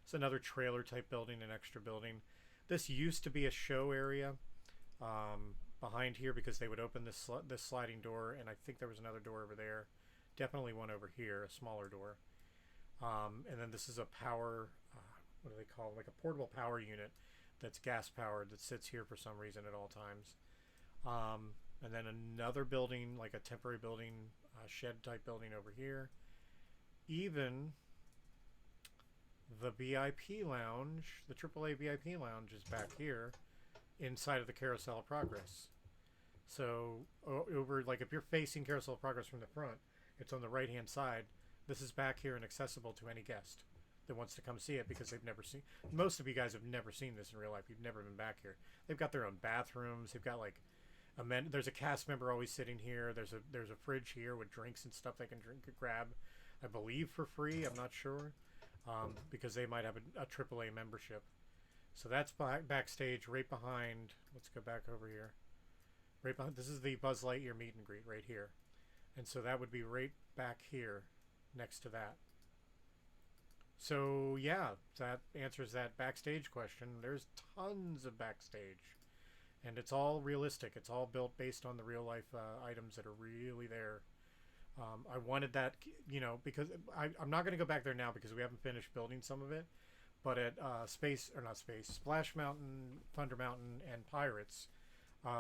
It's another trailer type building, an extra building. This used to be a show area behind here because they would open this sliding door, and I think there was another door over there. Definitely one over here, a smaller door. And then this is a power, what do they call it? Like a portable power unit that's gas powered that sits here for some reason at all times. And then another building, like a temporary building, shed type building over here. Even the VIP lounge, the AAA VIP lounge is back here inside of the Carousel of Progress. So over, like if you're facing Carousel of Progress from the front, it's on the right hand side. This is back here and accessible to any guest that wants to come see it because they've never seen. Most of you guys have never seen this in real life. You've never been back here. They've got their own bathrooms. They've got like there's a cast member always sitting here. There's a fridge here with drinks and stuff they can grab, I believe for free. I'm not sure because they might have a AAA membership. So that's backstage right behind. Let's go back over here. Right behind. This is the Buzz Lightyear meet and greet right here, and so that would be right back here next to that. So yeah, that answers that backstage question. There's tons of backstage, and it's all realistic. It's all built based on the real life items that are really there. I wanted that, because I'm not going to go back there now because we haven't finished building some of it. But at Splash Mountain, Thunder Mountain, and Pirates,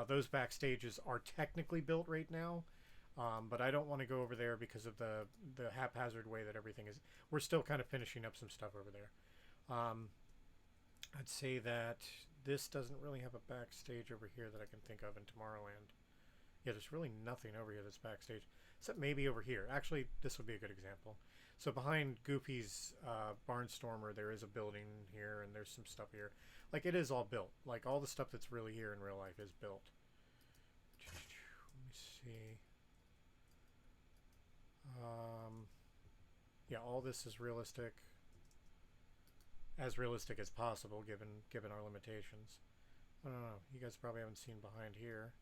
those backstages are technically built right now. But I don't want to go over there because of the haphazard way that everything is. We're still kind of finishing up some stuff over there. I'd say that this doesn't really have a backstage over here that I can think of in Tomorrowland. Yeah, there's really nothing over here that's backstage, except maybe over here. Actually, this would be a good example. So behind Goofy's Barnstormer, there is a building here, and there's some stuff here. Like, it is all built. Like, all the stuff that's really here in real life is built. Let me see. Yeah, all this is realistic, as realistic as possible, given our limitations. I don't know. You guys probably haven't seen behind here.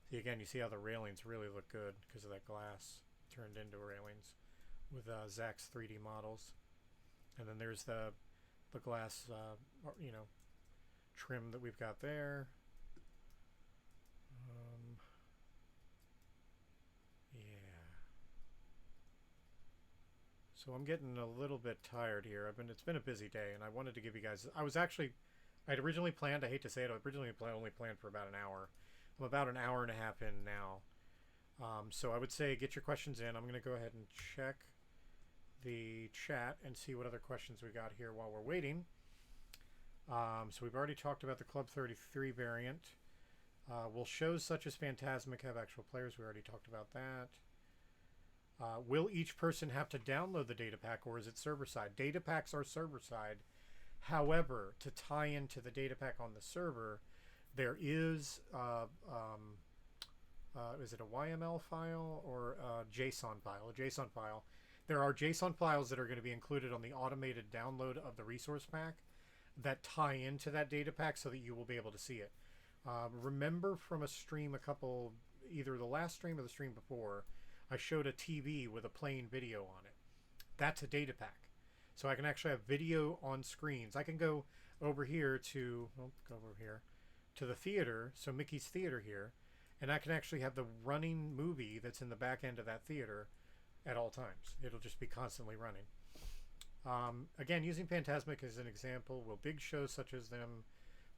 See, again, you see how the railings really look good because of that glass turned into railings with Zach's 3D models. And then there's the glass, trim that we've got there. So I'm getting a little bit tired here. It's been a busy day, and I wanted to give you guys. I'd originally planned. I hate to say it. I originally only planned for about an hour. I'm about an hour and a half in now. So I would say get your questions in. I'm going to go ahead and check the chat and see what other questions we got here while we're waiting. So we've already talked about the Club 33 variant. Will shows such as Phantasmic have actual players? We already talked about that. Will each person have to download the data pack, or is it server side? Data packs are server side. However, to tie into the data pack on the server, there is it a YML file or a JSON file? A JSON file. There are JSON files that are going to be included on the automated download of the resource pack that tie into that data pack so that you will be able to see it. Remember from a stream either the last stream or the stream before, I showed a TV with a playing video on it. That's a data pack. So I can actually have video on screens. I can go over here to the theater, so Mickey's Theater here, and I can actually have the running movie that's in the back end of that theater at all times. It'll just be constantly running. Again, using Phantasmic as an example, will big shows such as them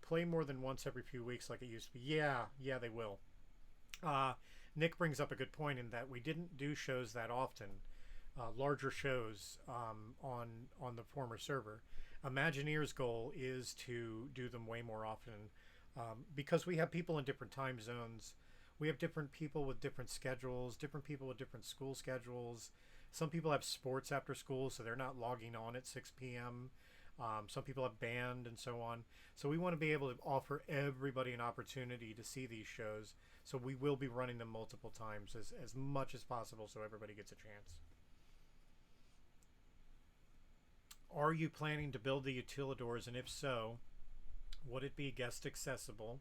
play more than once every few weeks like it used to be? Yeah, they will. Nick brings up a good point in that we didn't do shows that often, larger shows on the former server. Imagineers' goal is to do them way more often because we have people in different time zones. We have different people with different schedules, different people with different school schedules. Some people have sports after school, so they're not logging on at 6 p.m. Some people have band and so on. So we want to be able to offer everybody an opportunity to see these shows. So we will be running them multiple times as much as possible so everybody gets a chance. Are you planning to build the utilidors, and if so, would it be guest accessible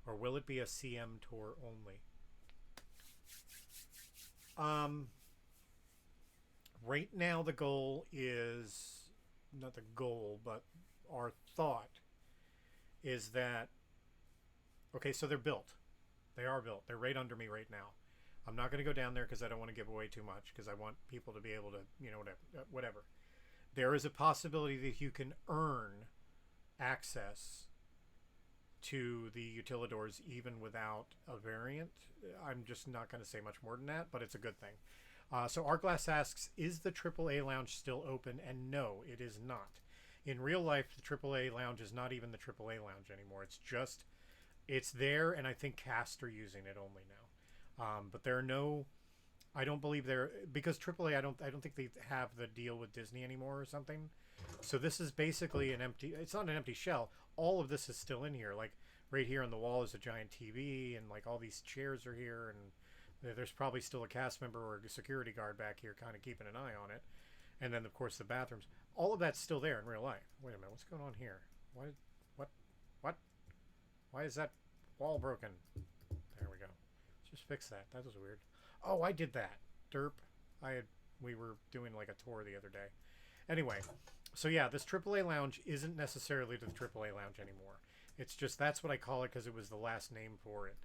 or will it be a CM tour only? Right now the goal is, not the goal, but our thought is that, okay, so they're built. They are built. They're right under me right now. I'm not going to go down there because I don't want to give away too much because I want people to be able to, whatever. There is a possibility that you can earn access to the utilidors even without a variant. I'm just not going to say much more than that, but it's a good thing. So Artglass asks, is the AAA Lounge still open? And no, it is not. In real life, the AAA Lounge is not even the AAA Lounge anymore. It's there, and I think Cast are using it only now. But there are no, I don't believe because AAA, I don't think they have the deal with Disney anymore or something. So this is basically it's not an empty shell. All of this is still in here. Like right here on the wall is a giant TV, and like all these chairs are here, and there's probably still a cast member or a security guard back here kind of keeping an eye on it. And then, of course, the bathrooms. All of that's still there in real life. Wait a minute. What's going on here? What? Why is that wall broken? There we go. Let's just fix that. That was weird. Oh, I did that. Derp. We were doing like a tour the other day. Anyway, so yeah, this AAA Lounge isn't necessarily the AAA Lounge anymore. It's just, that's what I call it because it was the last name for it.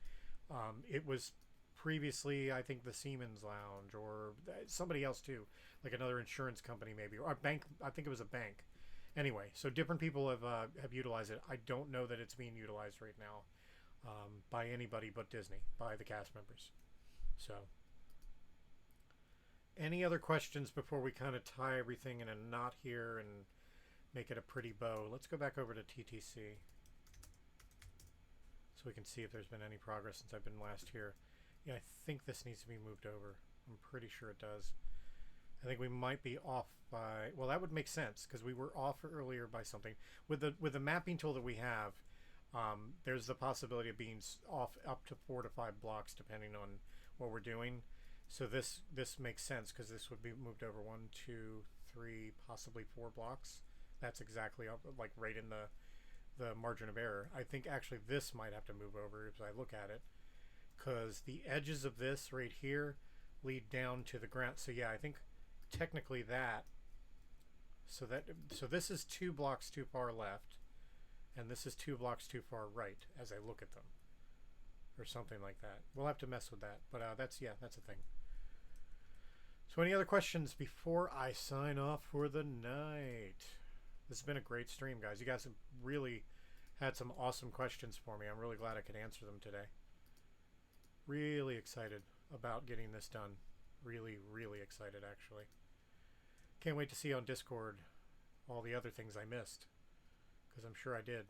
It was previously, I think, the Siemens Lounge or somebody else too, like another insurance company maybe, or a bank. I think it was a bank. Anyway, so different people have utilized it. I don't know that it's being utilized right now by anybody but Disney, by the cast members. So, any other questions before we kind of tie everything in a knot here and make it a pretty bow? Let's go back over to TTC so we can see if there's been any progress since I've been last here. Yeah, I think this needs to be moved over. I'm pretty sure it does. I think we might be off by, well, that would make sense because we were off earlier by something. With the mapping tool that we have, there's the possibility of being off up to 4 to 5 blocks depending on what we're doing. So this makes sense because this would be moved over 1, 2, 3, possibly 4 blocks. That's exactly up, like right in the margin of error. I think actually this might have to move over as I look at it, because the edges of this right here lead down to the ground. So yeah, I think technically that, so this is 2 blocks too far left, and this is 2 blocks too far right as I look at them, or something like that. We'll have to mess with that, but that's a thing. So any other questions before I sign off for the night? This has been a great stream, guys. You guys have really had some awesome questions for me. I'm really glad I could answer them today. Really excited about getting this done. Really, really excited, actually. can't wait to see on Discord all the other things I missed, because I'm sure I did.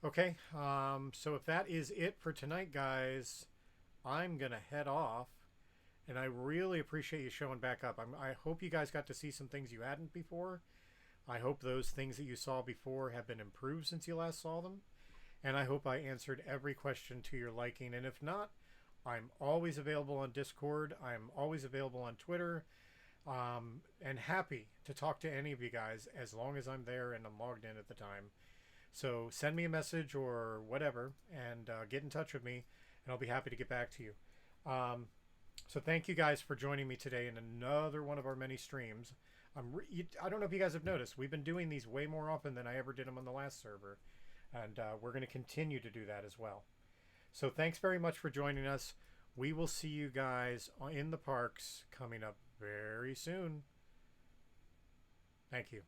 Okay, so if that is it for tonight, guys, I'm going to head off. And I really appreciate you showing back up. I hope you guys got to see some things you hadn't before. I hope those things that you saw before have been improved since you last saw them. And I hope I answered every question to your liking. And if not, I'm always available on Discord. I'm always available on Twitter. And happy to talk to any of you guys as long as I'm there and I'm logged in at the time. So send me a message or whatever and get in touch with me, and I'll be happy to get back to you. So thank you guys for joining me today in another one of our many streams. I don't know if you guys have noticed, we've been doing these way more often than I ever did them on the last server, and we're going to continue to do that as well. So thanks very much for joining us. We will see you guys in the parks coming up very soon. Thank you.